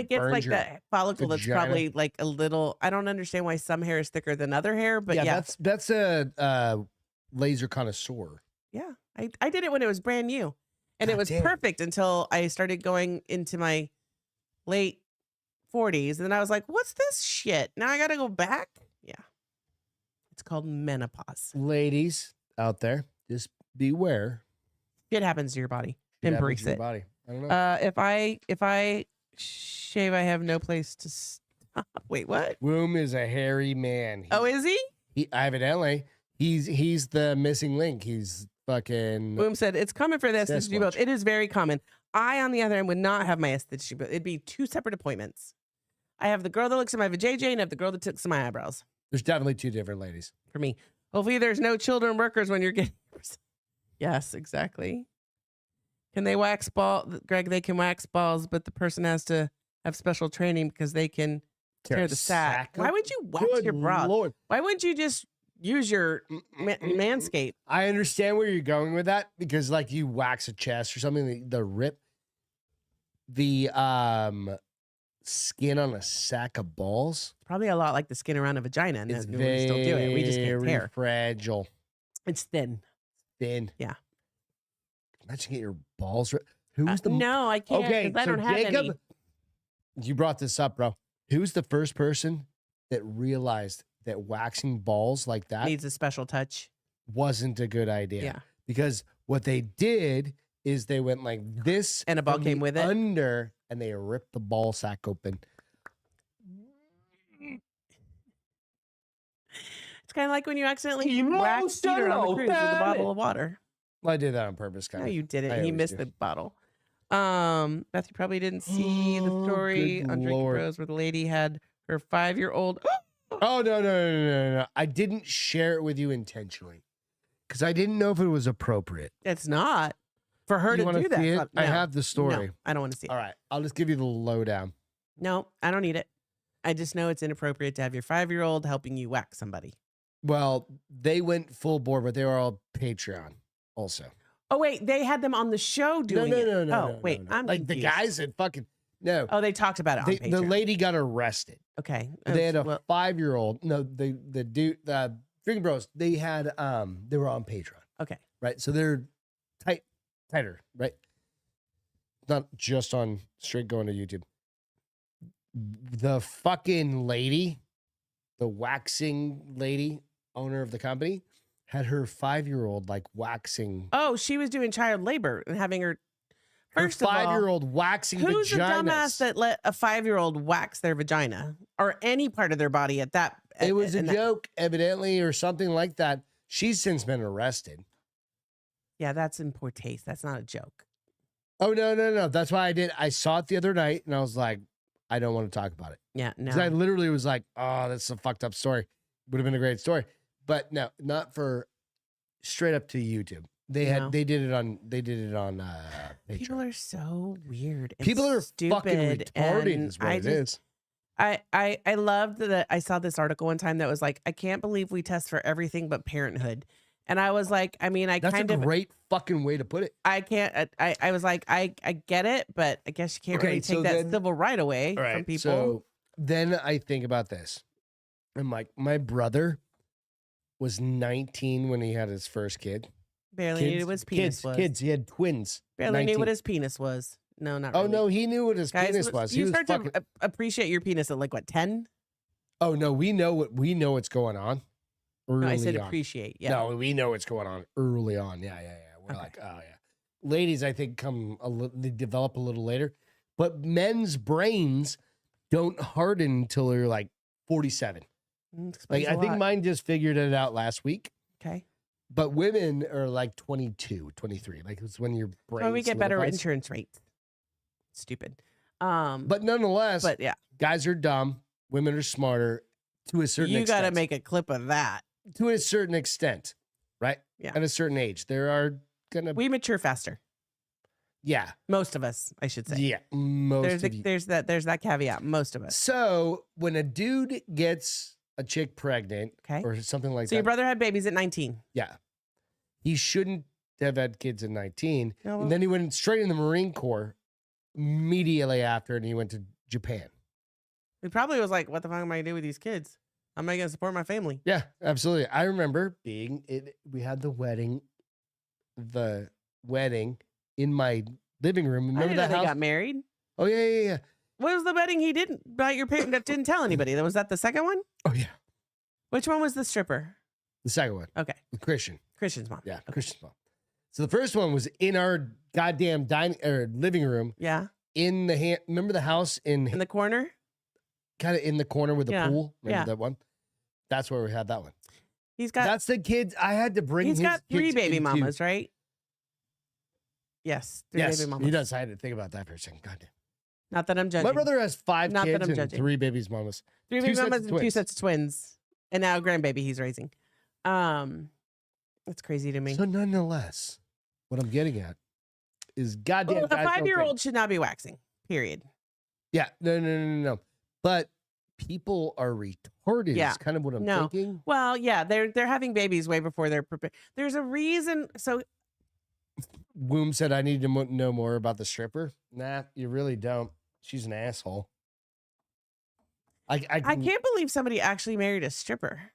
gets like that follicle that's probably like a little... I don't understand why some hair is thicker than other hair, but yeah. That's a... laser connoisseur. Yeah, I did it when it was brand new, and it was perfect until I started going into my late 40s, and then I was like, "What's this shit? Now I got to go back." Yeah, it's called menopause. Ladies out there, just beware. It happens to your body. Embrace it. Body. I don't know. If I shave, I have no place to stop. Wait, what? Womb is a hairy man. Is he? Evidently. He's the missing link. He's fucking. Boom said it's common for the esthetics to do both. It is very common. I, on the other hand, would not have my aesthetics do both. It'd be 2 separate appointments. I have the girl that looks at my vajayjay and I have the girl that looks at my eyebrows. There's definitely 2 different ladies for me. Hopefully, there's no children workers when you're getting. Yes, exactly. Can they wax ball, Greg? They can wax balls, but the person has to have special training because they can tear the sack. Why would you wax your bra? Lord. Why wouldn't you just use your manscape? I understand where you're going with that because, like, you wax a chest or something, the rip, the skin on a sack of balls. Probably a lot like the skin around a vagina, and it's we still do it. We just can't tear. Fragile. It's thin. Yeah. Imagine get your balls. Who's the no? I can't. Okay, I don't have Jacob, any. You brought this up, bro. Who's the first person that realized that waxing balls like that needs a special touch? Wasn't a good idea. Yeah. Because what they did is they went like this, and a ball came with it under, and they ripped the ball sack open. It's kind of like when you accidentally wax Peter on the cruise with a bottle of water. Well, I did that on purpose, kind of. No, you didn't. He missed the bottle. Beth, you probably didn't see the story on Drinking Bros where the lady had her 5-year-old. Oh, no. I didn't share it with you intentionally because I didn't know if it was appropriate. It's not. For her to do that. No, I have the story. No, I don't want to see it. All right. I'll just give you the lowdown. No, I don't need it. I just know it's inappropriate to have your 5-year-old helping you wax somebody. Well, they went full board, but they were all Patreon also. Oh, wait. They had them on the show doing it. No. Wait. I'm like confused. The guys that fucking. No. Oh, they talked about it on Patreon. The lady got arrested. Okay. They had a 5-year-old. No, the dude, the Drinking Bros, they had, they were on Patreon. Okay. Right. So they're tighter, right? Not just on straight going to YouTube. The fucking lady, the waxing lady, owner of the company, had her 5-year-old like waxing. Oh, she was doing child labor and having her. First her 5-year-old waxing vaginas. Who's the dumbass that let a 5-year-old wax their vagina or any part of their body at that? It was a joke, evidently, or something like that. She's since been arrested. Yeah, that's in poor taste. That's not a joke. Oh, no. That's why I did. I saw it the other night, and I was like, I don't want to talk about it. Yeah, no. Because I literally was like, oh, that's a fucked up story. Would have been a great story. But no, not for straight up to YouTube. They did it on Patreon. People are so weird. And people are stupid fucking retarded is what it is. I loved that I saw this article one time that was like, I can't believe we test for everything but parenthood. And I was like, I mean, that's kind of a great fucking way to put it. I can't. I was like, I get it, but I guess you can't really take that civil right away from people. So then I think about this. I'm like, my brother was 19 when he had his first kid. Barely knew what his penis was. Kids. He had twins. Barely knew what his penis was. No, not really. Oh, no, he knew what his penis was. You start to appreciate your penis at like, what, 10? Oh, no, we know what's going on. No, I said appreciate. Yeah. No, we know what's going on early on. Yeah. We're like, oh, yeah. Ladies, I think, they develop a little later. But men's brains don't harden until they're like 47. Like, I think mine just figured it out last week. Okay. But women are like 22, 23. Like, it's when your brain. When we get better insurance rates. Stupid. But nonetheless, yeah, guys are dumb. Women are smarter to a certain extent. You got to make a clip of that. To a certain extent, right? Yeah. At a certain age, we mature faster. Yeah. Most of us, I should say. Yeah. There's that caveat. Most of us. So when a dude gets a chick pregnant, or something like that. So your brother had babies at 19. Yeah. He shouldn't have had kids at 19. No. And then he went straight in the Marine Corps immediately after, and he went to Japan. He probably was like, what the fuck am I going to do with these kids? How am I going to support my family? Yeah, absolutely. I remember we had the wedding in my living room. Remember that house? They got married? Oh, yeah. What was the wedding he didn't, about your parent that didn't tell anybody? Was that the second one? Oh, yeah. Which one was the stripper? The second one. Okay. Christian's mom. Yeah, okay. Christian's mom. So the first one was in our goddamn living room. Yeah. Remember the house in the corner? Kind of in the corner with the pool. Remember Yeah. that one? That's where we had that one. That's the kid. I had to bring. He's got 3 baby mamas, right? Yes, 3 baby mamas. He does. I had to think about that for a second. God damn. Not that I'm judging. My brother has 5 kids and 3 babies mamas. 3 baby mamas and 2 sets of twins, and now a grandbaby he's raising. It's crazy to me. So nonetheless, what I'm getting at is goddamn. A 5-year-old should not be waxing. Period. Yeah, no. But people are retarded. Yeah, is kind of what I'm thinking. Well, yeah, they're having babies way before they're prepared. There's a reason. So, Womb said, "I need to know more about the stripper." Nah, you really don't. She's an asshole. I can't believe somebody actually married a stripper.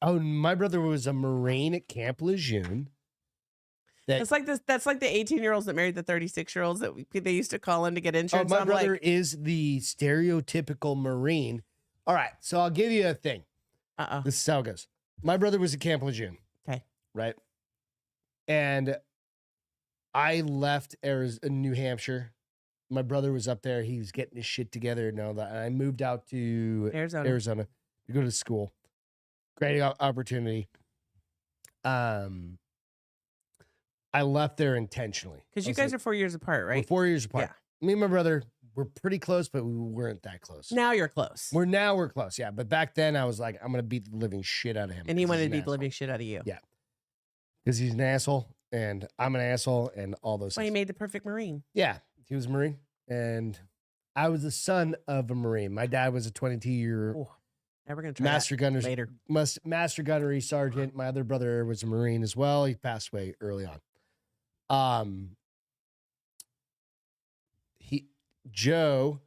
Oh, my brother was a Marine at Camp Lejeune. That's like the 18-year-olds that married the 36-year-olds that they used to call in to get insurance. Oh, my brother is the stereotypical Marine. All right, so I'll give you a thing. This is how it goes. My brother was at Camp Lejeune. Okay. Right? And I left New Hampshire. My brother was up there. He was getting his shit together and all that. And I moved out to Arizona to go to school. Great opportunity. I left there intentionally. Because you guys are 4 years apart, right? We're 4 years apart. Yeah. Me and my brother were pretty close, but we weren't that close. Now you're close. We're close, yeah. But back then I was like, I'm going to beat the living shit out of him. And he wanted to beat the living shit out of you. Yeah. Because he's an asshole, and I'm an asshole, and all those things. Well, he made the perfect Marine. Yeah. He was a Marine, and I was the son of a Marine. My dad was a 22-year Now we're gonna try master gunner later. Master gunnery sergeant. My other brother was a Marine as well. He passed away early on. Joe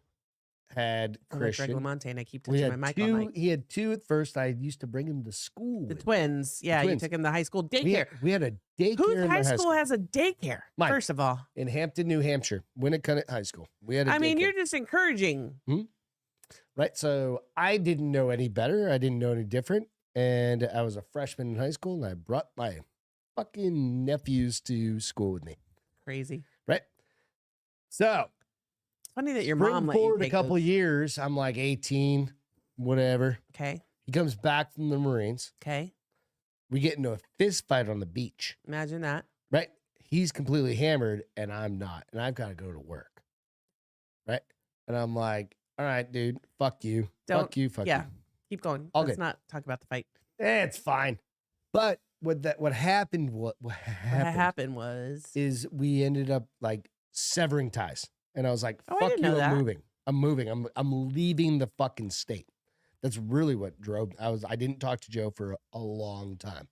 had Christian. Greg LaMontagne, and I keep touching my mic all night. He had 2 at first. I used to bring him to school. The twins. Yeah, you took him to high school daycare. We had a daycare. Whose high school has a daycare? Mine. First of all, in Hampton, New Hampshire, Winnicott High School. We had. I mean, you're just encouraging. Right. So I didn't know any better. I didn't know any different. And I was a freshman in high school, and I brought my fucking nephews to school with me. Crazy. Right. So funny that your mom let you forward a couple years. I'm like 18, whatever. Okay. He comes back from the Marines. Okay. We get into a fist fight on the beach. Imagine that. Right. He's completely hammered and I'm not. And I've got to go to work. Right. And I'm like, all right, dude, fuck you. Fuck you. Fuck you. Keep going. All Let's good. not talk about the fight. It's fine. But what happened is we ended up like severing ties. And I was like, fuck you, I'm moving. I'm moving. I'm leaving the fucking state. That's really what drove. I didn't talk to Joe for a long time.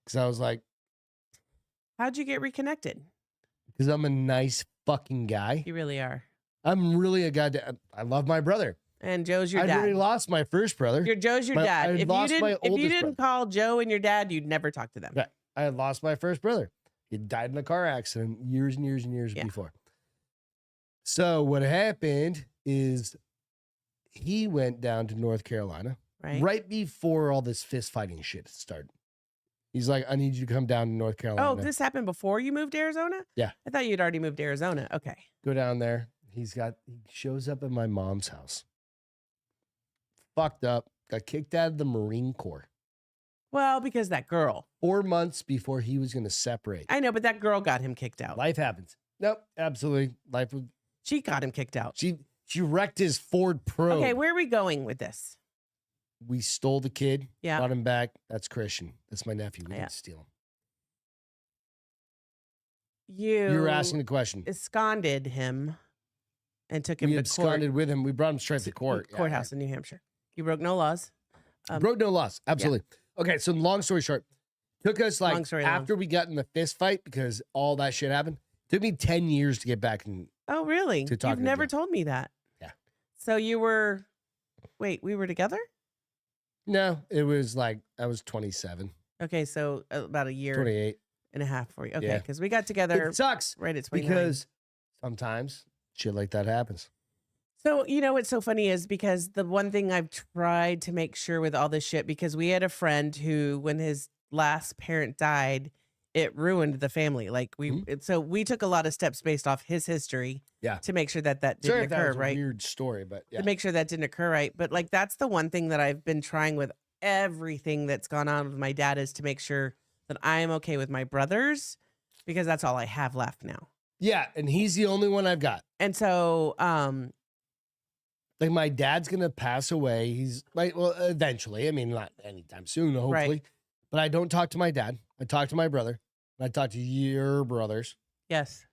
Because I was like, how'd you get reconnected? Because I'm a nice fucking guy. You really are. I'm really a guy. I love my brother. And Joe's your dad. I already lost my first brother. Joe's your dad. If you didn't call Joe and your dad, you'd never talk to them. Yeah. I had lost my first brother. He died in a car accident years and years and years before. So what happened is he went down to North Carolina right before all this fist fighting shit started. He's like, I need you to come down to North Carolina. Oh, this happened before you moved to Arizona? Yeah. I thought you'd already moved to Arizona. Okay. Go down there. He shows up at my mom's house. Fucked up. Got kicked out of the Marine Corps. Well, because that girl. 4 months before he was going to separate. I know, but that girl got him kicked out. Life happens. Nope, absolutely. She got him kicked out. She wrecked his Ford Probe. Okay, where are we going with this? We stole the kid. Yeah. Brought him back. That's Christian. That's my nephew. We didn't steal him. You were asking the question. Absconded him and took him to court. We absconded with him. We brought him straight to court. Courthouse in New Hampshire. You broke no laws. Broke no laws. Absolutely. Yeah. Okay, so long story short, took us after we got in the fist fight because all that shit happened. Took me 10 years to get back and. Oh, really? You've never told me that. Yeah. So you were. Wait, we were together? No, it was like I was 27. Okay, so about a year. 28 and a half for you. Okay, because we got together. It sucks. Right at 29. Because sometimes shit like that happens. So, you know, what's so funny is because the one thing I've tried to make sure with all this shit, because we had a friend who, when his last parent died, it ruined the family. Like so we took a lot of steps based off his history to make sure that didn't occur, that was right? A weird story, but to make sure that didn't occur, right? But like, that's the one thing that I've been trying with everything that's gone on with my dad is to make sure that I am okay with my brothers, because that's all I have left now. Yeah, and he's the only one I've got. And so, like, my dad's gonna pass away. He's like, well, eventually. I mean, not anytime soon, hopefully. Right. But I don't talk to my dad. I talk to my brother. I talk to your brothers. yes.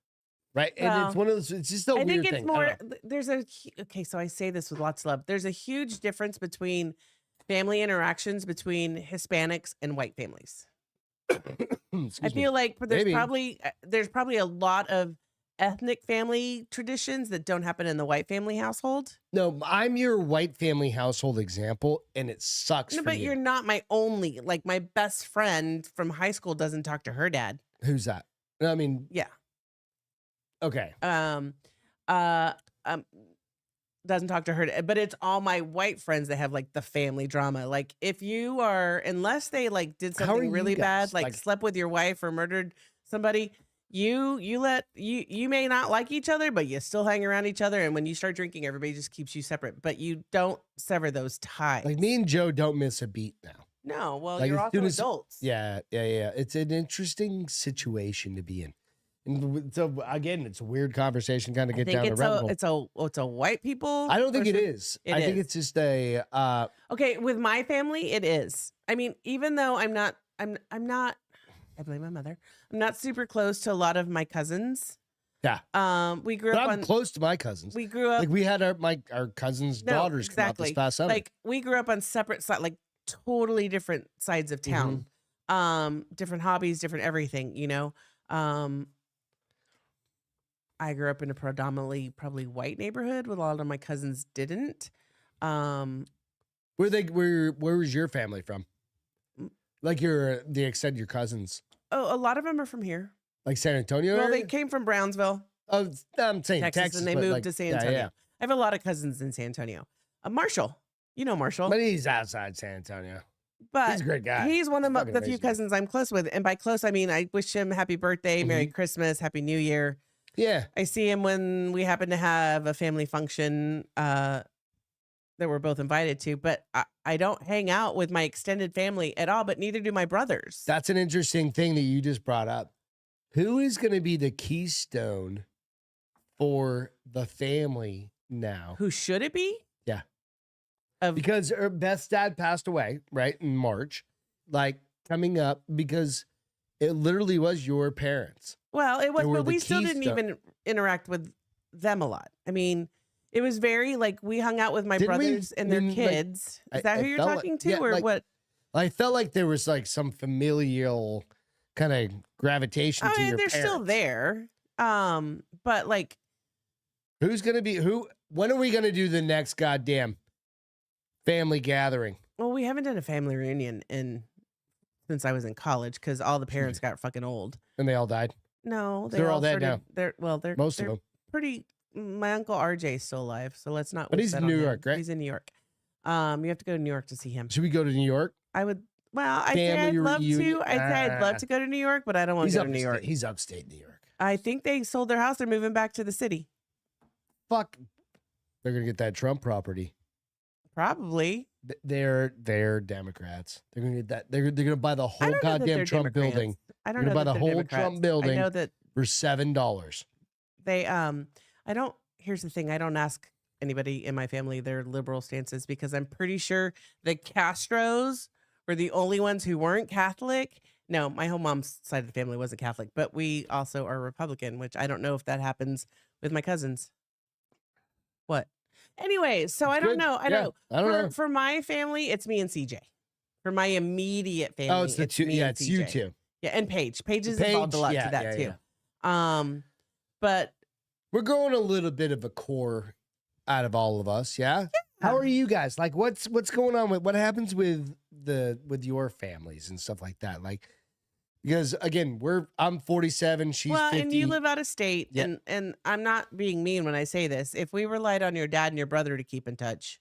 Right. And Well, it's one of those, it's just a I weird think it's thing. more, okay, so I say this with lots of love. There's a huge difference between family interactions between Hispanics and white families. I feel like there's probably a lot of ethnic family traditions that don't happen in the white family household. No, I'm your white family household example, and it sucks. No, but you're not my only. Like, my best friend from high school doesn't talk to her dad. Who's that? I mean, yeah. Okay. Doesn't talk to her, but it's all my white friends that have like the family drama. Like, if you are, unless they like did something really bad, like slept with your wife or murdered somebody, you may not like each other, but you still hang around each other. And when you start drinking, everybody just keeps you separate, but you don't sever those ties. Like, me and Joe don't miss a beat now. No, well, like, you're also adults. Yeah. It's an interesting situation to be in. And so again, it's a weird conversation kind of get down the rabbit hole. It's a white people. I don't think it is. I think it's just a okay, with my family it is. I mean, even though I'm not I blame my mother. I'm not super close to a lot of my cousins. Yeah. We grew up I'm close to my cousins. We grew up like we had our cousins' daughters come out this past summer. Like, we grew up on separate sides, like totally different sides of town. Different hobbies, different everything, you know. I grew up in a predominantly probably white neighborhood, with a lot of my cousins didn't. Where was your family from? Like the extent your cousins? Oh, a lot of them are from here. Like San Antonio? Well, they came from Brownsville. Oh, I'm saying Texas, and they moved to San Antonio. Yeah. I have a lot of cousins in San Antonio. Marshall, you know Marshall, but he's outside San Antonio. But he's a great guy. He's one of the few cousins I'm close with, and by close I mean I wish him happy birthday, Merry Christmas, Happy New Year. Yeah. I see him when we happen to have a family function that we're both invited to, but I don't hang out with my extended family at all, but neither do my brothers. That's an interesting thing that you just brought up. Who is going to be the keystone for the family now? Who should it be? Yeah. Because Beth's dad passed away, right, in March, like coming up, because it literally was your parents. Well, it was, but we still didn't even interact with them a lot. I mean, it was very like we hung out with my brothers and their kids. Is that who you're talking to, or what? I felt like there was like some familial kind of gravitation to your parents. They're still there. But like, who's gonna be who? When are we gonna do the next goddamn family gathering? Well, we haven't done a family reunion since I was in college, because all the parents got fucking old. And they all died? No, they're all dead now. They're most of them pretty. My uncle RJ is still alive, so let's not. But he's in New York, right? He's in New York. You have to go to New York to see him. Should we go to New York? I would. Well, I'd say I'd love to. I'd love to go to New York, but I don't want to go to New York. He's upstate New York. I think they sold their house. They're moving back to the city. Fuck. They're gonna get that Trump property. Probably. They're Democrats. They're gonna get that. They're gonna buy the whole goddamn Trump building. I don't know. Buy the whole Trump building. I know that for $7. They I don't. Here's the thing. I don't ask anybody in my family their liberal stances, because I'm pretty sure the Castros were the only ones who weren't Catholic. No, my whole mom's side of the family wasn't Catholic, but we also are Republican, which I don't know if that happens with my cousins. What? Anyways, so I don't know. I don't know. For my family, it's me and CJ. For my immediate family, oh, it's the two. Yeah, it's you two. Yeah, and Paige. Paige is involved a lot to that too. Yeah. But we're growing a little bit of a core out of all of us. Yeah. How are you guys? Like, what's going on with what happens with your families and stuff like that? Like, because again, I'm 47, she's 50. And you live out of state, and I'm not being mean when I say this. If we relied on your dad and your brother to keep in touch,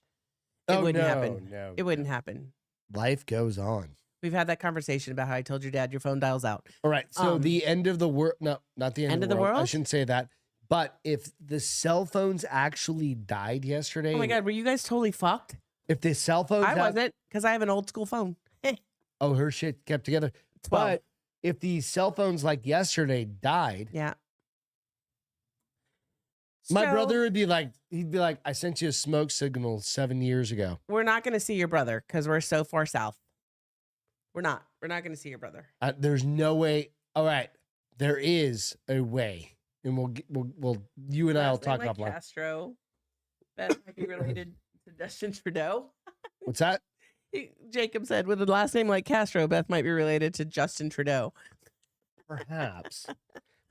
it wouldn't happen. No, it wouldn't happen. Life goes on. We've had that conversation about how I told your dad your phone dials out. All right. So the end of the world. No, not the end of the world. I shouldn't say that. But if the cell phones actually died yesterday. Oh my God, were you guys totally fucked? If the cell phones I wasn't, because I have an old school phone. Oh, her shit kept together. 12. But if the cell phones like yesterday died, yeah. my brother would be like, he'd be like, I sent you a smoke signal 7 years ago. We're not going to see your brother because we're so far south. We're not going to see your brother. There's no way. All right. There is a way. And we'll you and I will talk about Castro. Beth might be related to Justin Trudeau. What's that? Jacob said, with a last name like Castro, Beth might be related to Justin Trudeau. Perhaps.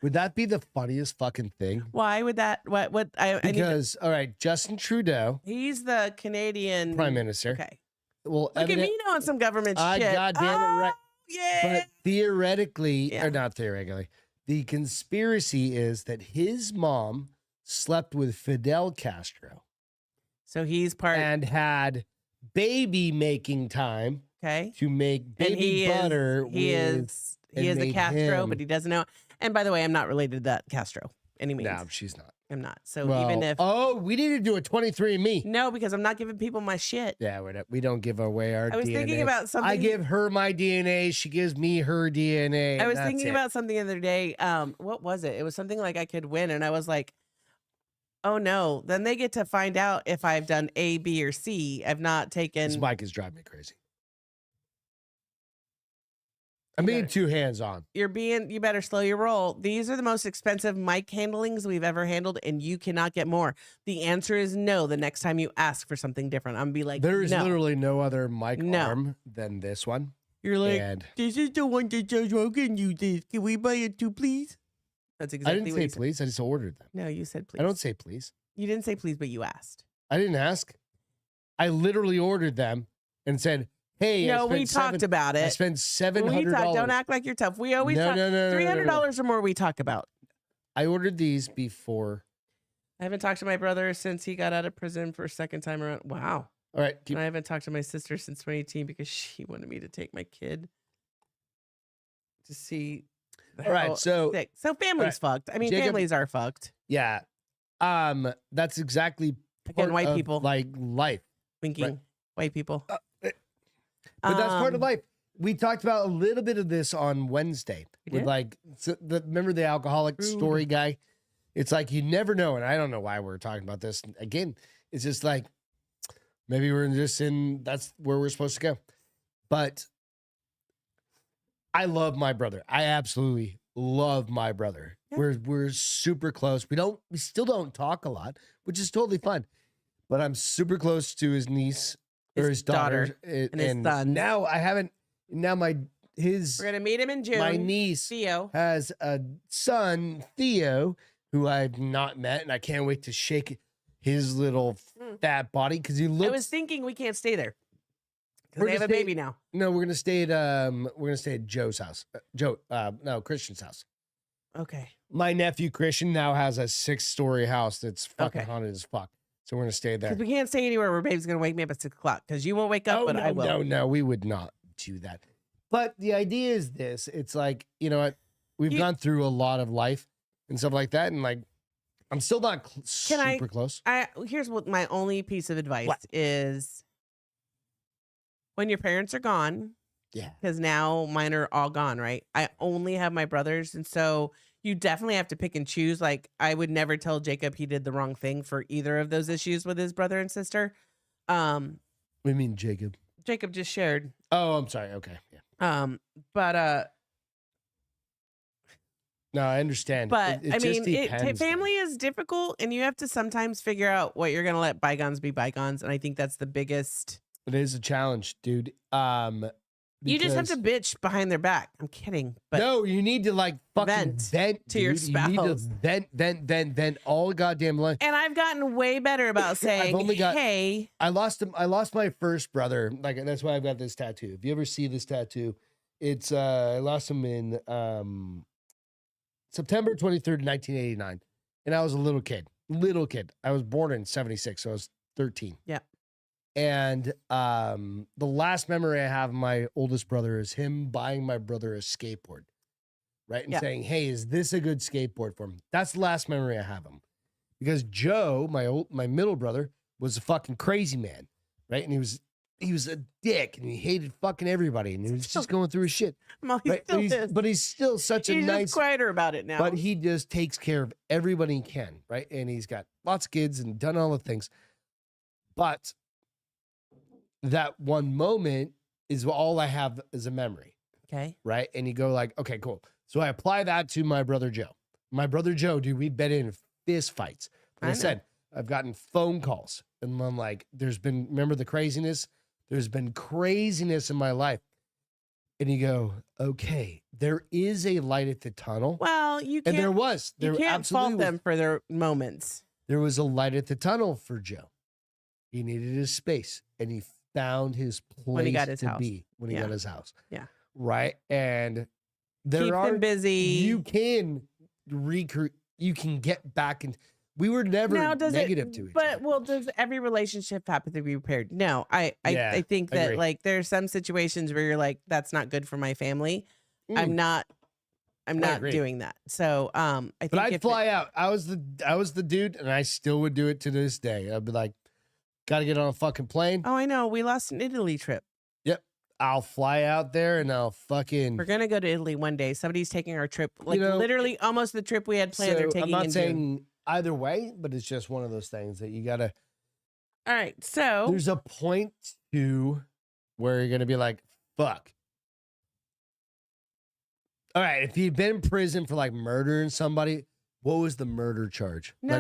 Would that be the funniest fucking thing? Why would that? Because, all right, Justin Trudeau. He's the Canadian Prime Minister. Okay. Well, look at me knowing some government shit. God damn it, right. Yeah. But theoretically, or not theoretically, the conspiracy is that his mom slept with Fidel Castro. So he's part and had baby making time. Okay. To make baby butter. He is a Castro, but he doesn't know. And by the way, I'm not related to that Castro. Any means. No, she's not. I'm not. So even if we need to do a 23andMe. No, because I'm not giving people my shit. Yeah, we don't give away our DNA. I was thinking about something. I give her my DNA. She gives me her DNA. I was thinking about something the other day. What was it? It was something like I could win, and I was like, oh no. Then they get to find out if I've done A, B, or C. I've not taken. This mic is driving me crazy. I'm being too hands-on. You better slow your roll. These are the most expensive mic handlings we've ever handled, and you cannot get more. The answer is no the next time you ask for something different. I'm going to be like, there is literally no other mic arm than this one. You're like, this is the one that Joe Rogan uses. Can we buy it too, please? That's exactly what I didn't say please. I just ordered them. No, you said please. I don't say please. You didn't say please, but you asked. I didn't ask. I literally ordered them and said, hey, no, we talked about it. I spent $700. Don't act like you're tough. We always talk. $300 or more we talk about. I ordered these before. I haven't talked to my brother since he got out of prison for a second time around. Wow. All right. And I haven't talked to my sister since 2018 because she wanted me to take my kid to see. All right. So family's fucked. I mean, families are fucked. Yeah. That's exactly again, white people like life. Winking. Right. White people. But that's part of life. We talked about a little bit of this on Wednesday with remember the alcoholic story guy? It's like, you never know. And I don't know why we're talking about this. Again, it's just like, maybe that's where we're supposed to go. But I love my brother. I absolutely love my brother. Yeah. We're super close. We still don't talk a lot, which is totally fine. But I'm super close to his niece. Or his daughter and his son. Now we're gonna meet him in June. My niece Theo has a son, Theo, who I've not met, and I can't wait to shake his little fat body because he looks. I was thinking we can't stay there because they have a baby now. No, we're gonna stay at Joe's house. Christian's house. Okay. My nephew Christian now has a 6-story house that's fucking haunted as fuck. So we're going to stay there. Because we can't stay anywhere where babe's going to wake me up at 6 o'clock. Because you won't wake up, but I will. No, we would not do that. But the idea is this. It's like, you know what? We've gone through a lot of life and stuff like that. And like, I'm still not super close. Here's what my only piece of advice is. When your parents are gone. Yeah. Because now mine are all gone, right? I only have my brothers. And so you definitely have to pick and choose. Like, I would never tell Jacob he did the wrong thing for either of those issues with his brother and sister. What do you mean, Jacob? Jacob just shared. Oh, I'm sorry. Okay. Yeah. No, I understand. But family is difficult, and you have to sometimes figure out what you're going to let bygones be bygones. And I think that's the biggest. It is a challenge, dude. You just have to bitch behind their back. I'm kidding. But no, you need to like fucking vent to your spouse. You need to vent all goddamn life. And I've gotten way better about saying, hey. I lost my first brother. Like, that's why I've got this tattoo. If you ever see this tattoo, it's I lost him in September 23rd, 1989. And I was a little kid. I was born in 76, so I was 13. Yeah. And the last memory I have of my oldest brother is him buying my brother a skateboard, right? And saying, hey, is this a good skateboard for him? That's the last memory I have of him. Because Joe, my middle brother, was a fucking crazy man. right? And he was a dick, and he hated fucking everybody, and he was just going through his shit. Well, right? But he's still such a nice. He's quieter about it now. But he just takes care of everybody he can, right? And he's got lots of kids and done all the things. But that one moment is all I have as a memory. Okay. Right? And you go like, okay, cool. So I apply that to my brother Joe. My brother Joe, dude, we've been in fist fights. Like I said, I've gotten phone calls, and I'm like, remember the craziness? There's been craziness in my life. And you go, okay, there is a light at the tunnel. Well, you can't. And you can't fault them for their moments. There was a light at the tunnel for Joe. He needed his space, and he found his place when he got his house. When he got his house. Yeah. Right? And keep them busy. You can recruit. You can get back and we were never negative to each other. But does every relationship have to be repaired? No, I think that like there's some situations where you're like, that's not good for my family. I'm not doing that. So I think I'd fly out. I was the dude, and I still would do it to this day. I'd be like, gotta get on a fucking plane. Oh, I know. We lost an Italy trip. Yep. I'll fly out there and I'll fucking. We're gonna go to Italy one day. Somebody's taking our trip, like literally almost the trip we had planned. They're taking. I'm not saying either way, but it's just one of those things that you gotta. All right, so there's a point to where you're gonna be like, "Fuck." All right, if he'd been in prison for like murdering somebody, what was the murder charge? No.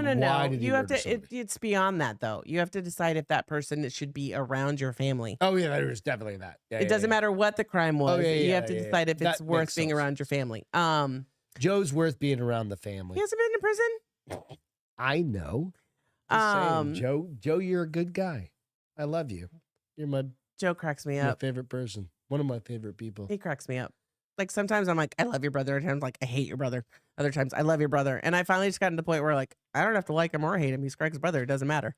You have to. It's beyond that, though. You have to decide if that person should be around your family. Oh yeah, there was definitely that. Yeah, it doesn't matter what the crime was. You have to decide if it's worth being around your family. Joe's worth being around the family. He hasn't been in prison. I know. Just saying, Joe, you're a good guy. I love you. You're my Joe cracks me up. My favorite person. One of my favorite people. He cracks me up. Like sometimes I'm like, I love your brother. Other times like, I hate your brother. Other times I love your brother. And I finally just gotten to the point where like, I don't have to like him or hate him. He's Craig's brother. It doesn't matter.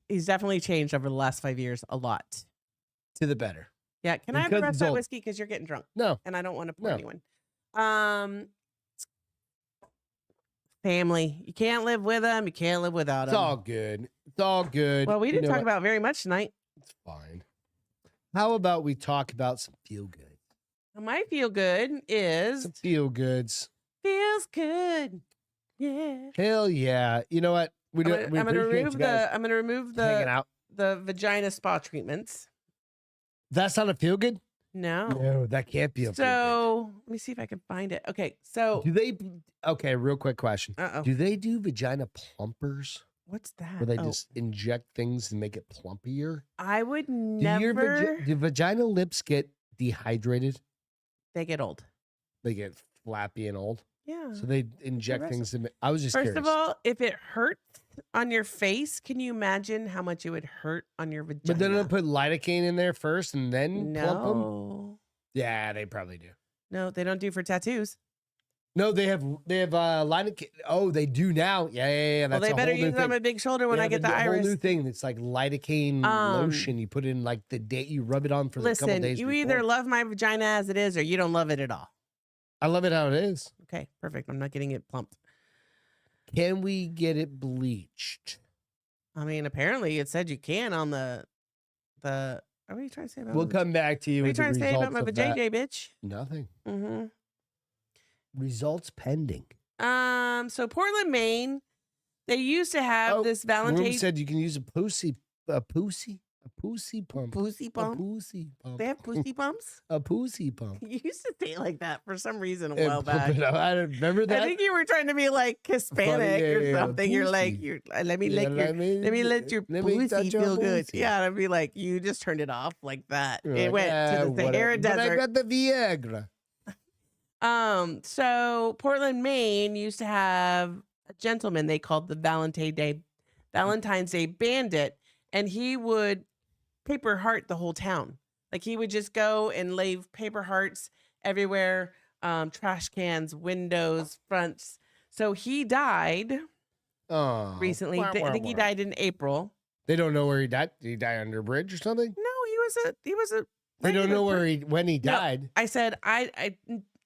He's definitely changed over the last 5 years a lot. To the better. Yeah. Can I have the rest of that whiskey? Because you're getting drunk. No. And I don't want to pour anyone. Family. You can't live with them. You can't live without them. It's all good. It's all good. Well, we didn't talk about very much tonight. It's fine. How about we talk about some feel good? My feel good is some feel goods. Feels good. Yeah. Hell yeah. You know what? I'm gonna remove the vagina spa treatments. That's not a feel good? No, that can't be a feel good. So let me see if I can find it. Okay, so okay, real quick question. Do they do vagina plumpers? What's that? Where they just inject things and make it plumpier? I would never. Do vagina lips get dehydrated? They get old. They get flappy and old? Yeah. So they inject things. I was just curious. First of all, if it hurts on your face, can you imagine how much it would hurt on your vagina? But then they put lidocaine in there first and then plump them? Yeah, they probably do. No, they don't do for tattoos. No, they have lidocaine. Oh, they do now. Yeah. That's they better use it on my big shoulder when I get the iris. Whole new thing. It's like lidocaine lotion. You put in like the day you rub it on for a couple days. You either love my vagina as it is, or you don't love it at all. I love it how it is. Okay, perfect. I'm not getting it plumped. Can we get it bleached? I mean, apparently it said you can on the. What are you trying to say about? We'll come back to you. What are you trying to say about my vajayjay, bitch? Nothing. Mm-hmm. Results pending. So Portland, Maine, they used to have this Valentine's. Said you can use a pussy pump. Pussy pump? A pussy pump. They have pussy pumps? A pussy pump. You used to say it like that for some reason a while back. I remember that. I think you were trying to be like Hispanic or something. You're like, let me let your pussy feel good. Yeah, and I'd be like, you just turned it off like that. It went to the Sahara Desert. But I got the Viagra. So Portland, Maine used to have a gentleman they called the Valentine's Day Bandit, and he would paper heart the whole town. Like he would just go and leave paper hearts everywhere, trash cans, windows, fronts. So he died recently. I think he died in April. They don't know where he died. Did he die under a bridge or something? No, he was a. They don't know when he died. No, I said I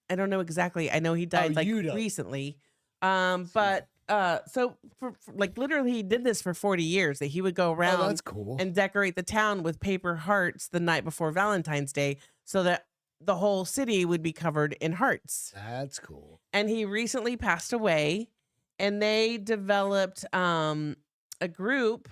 don't know exactly. I know he died recently. But so for like literally he did this for 40 years, that he would go around that's cool. and decorate the town with paper hearts the night before Valentine's Day so that the whole city would be covered in hearts. That's cool. And he recently passed away, and they developed a group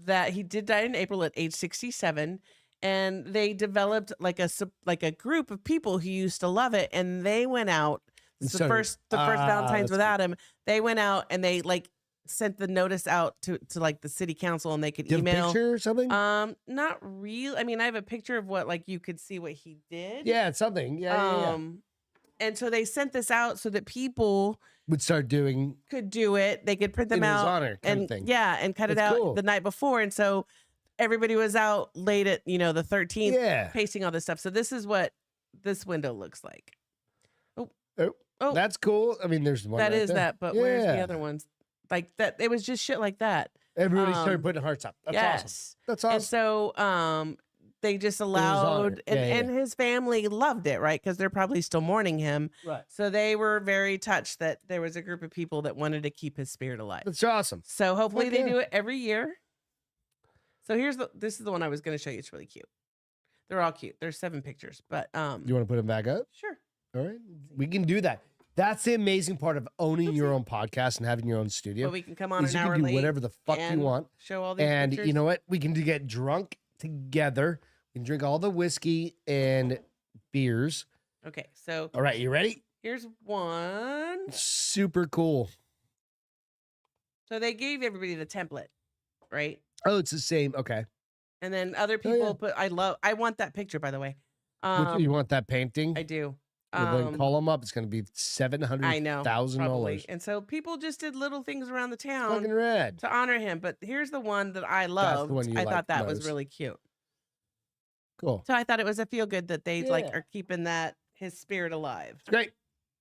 that he did die in April at age 67. And they developed like a group of people who used to love it, and they went out. The first Valentine's with Adam. They went out and they like sent the notice out to like the city council, and they could email. A picture or something? Not real. I mean, I have a picture of what like you could see what he did. Yeah, it's something. Yeah. And so they sent this out so that people could do it. They could print them out in his honor, and cut it out the night before. And so everybody was out late at, the 13th pasting all this stuff. So this is what this window looks like. Oh, that's cool. I mean, there's one that right is there. that, but where's the other ones? Like that, it was just shit like that. Everybody started putting hearts up. That's awesome. That's awesome. And so they just allowed, and his family loved it, right? Because they're probably still mourning him. Right. So they were very touched that there was a group of people that wanted to keep his spirit alive. That's awesome. So hopefully they do it every year. So this is the one I was going to show you. It's really cute. They're all cute. There's 7 pictures, but you want to put them back up? Sure. All right, we can do that. That's the amazing part of owning your own podcast and having your own studio. Well, we can come on an you hour can do late whatever the fuck you want. Show all these and pictures. You know what? We can get drunk together. We can drink all the whiskey and beers. Okay, so all right, you ready? Here's one. Super cool. So they gave everybody the template, right? Oh, it's the same. Okay. And then other people put. I want that picture, by the way. You want that painting? I do. Then call them up. It's going to be $700,000. And so people just did little things around the town fucking rad to honor him. But here's the one that I loved. I thought that was really cute. Cool. So I thought it was a feel good that they are keeping his spirit alive. It's great.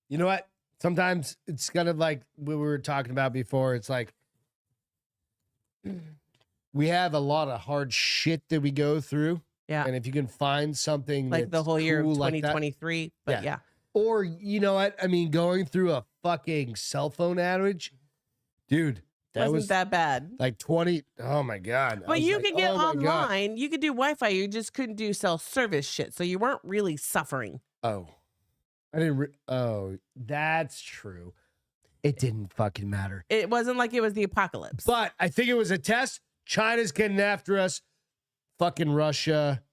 You know what? Sometimes it's kind of like what we were talking about before. It's like we have a lot of hard shit that we go through. Yeah. And if you can find something like the whole year of 2023, like but yeah. Or you know what? I mean, going through a fucking cell phone outage, dude, wasn't that bad. Like 20. Oh my God. But you could get online. You could do Wi-Fi. You just couldn't do self-service shit. So you weren't really suffering. Oh, I didn't. Oh, that's true. It didn't fucking matter. It wasn't like it was the apocalypse. But I think it was a test. China's getting after us. Fucking Russia.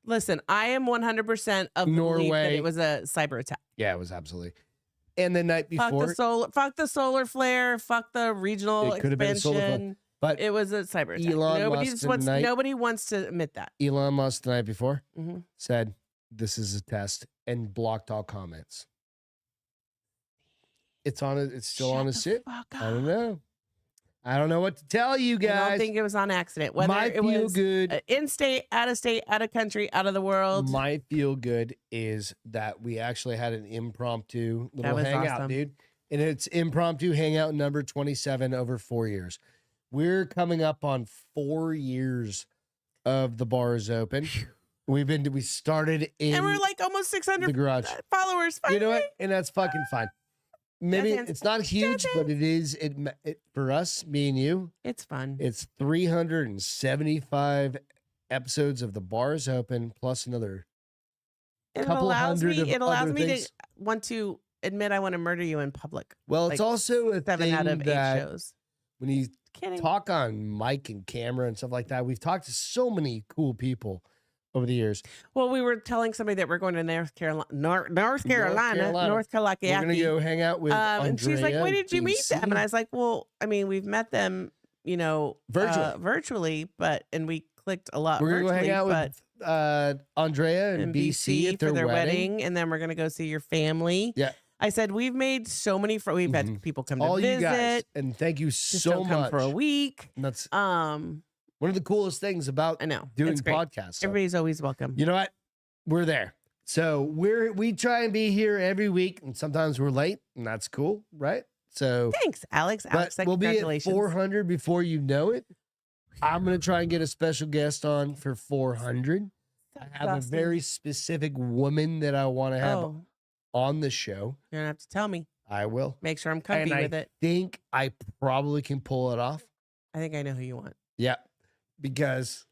Listen, I am 100% of the belief that it was a cyber attack. Yeah, it was absolutely. And the night before, fuck the solar flare, fuck the regional it could have been a solar flare, but it was a cyber attack. Nobody wants to admit that. Elon Musk the night before said, "This is a test," and blocked all comments. It's on it. It's still on his shit. I don't know. I don't know what to tell you guys. I don't think it was on accident. Whether it was good in-state, out-of-state, out of country, out of the world. My feel good is that we actually had an impromptu little hangout, dude. And it's impromptu hangout number 27 over 4 years. We're coming up on 4 years of the bars open. We started in and we're like almost 600 the garage followers. Finally. You know what? And that's fucking fine. Maybe it's not huge, but it is. It for us, me and you. It's fun. It's 375 episodes of the bars open plus another couple hundred. It allows me to want to admit I want to murder you in public. Well, it's also a 7 out of 8 shows. When you talk on mic and camera and stuff like that, we've talked to so many cool people over the years. Well, we were telling somebody that we're going to North Carolina. We're going to go hang out with Andrea and she's like, "Where did you meet them?" And I was like, "Well, I mean, we've met them, virtually, and we clicked a lot. We're going to go hang out with Andrea and BC at their wedding, and then we're going to go see your family." Yeah. I said, we've made so many we've had people come to visit. You guys, and thank you so much. Come for a week. And that's one of the coolest things about doing podcasts. So. Everybody's always welcome. You know what? We're there. So we try and be here every week, and sometimes we're late, and that's cool, right? So thanks, Alex. We'll be at 400 before you know it. I'm gonna try and get a special guest on for 400. I have a very specific woman that I want to have on the show. You're going to have to tell me. I will. Make sure I'm comfy with it. I think I probably can pull it off. I think I know who you want. Yeah, because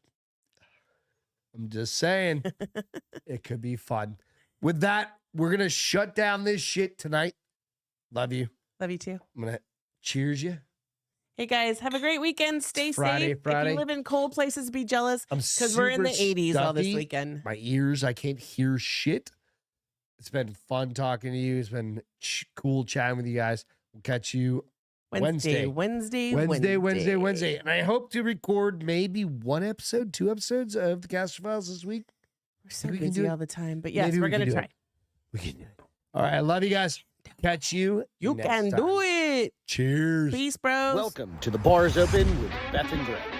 I'm just saying it could be fun. With that, we're going to shut down this shit tonight. Love you. Love you too. I'm going to cheers you. Hey guys, have a great weekend. Stay safe. If you live in cold places, be jealous because we're in the 80s all this weekend. My ears, I can't hear shit. It's been fun talking to you. It's been cool chatting with you guys. We'll catch you Wednesday. And I hope to record maybe 1 episode, 2 episodes of the Caster Files this week. We're so busy all the time, but yes, we're going to try. We can do it. All right, I love you guys. Catch you. You can do it. Cheers. Peace, bros. Welcome to the Bars Open with Beth and Greg.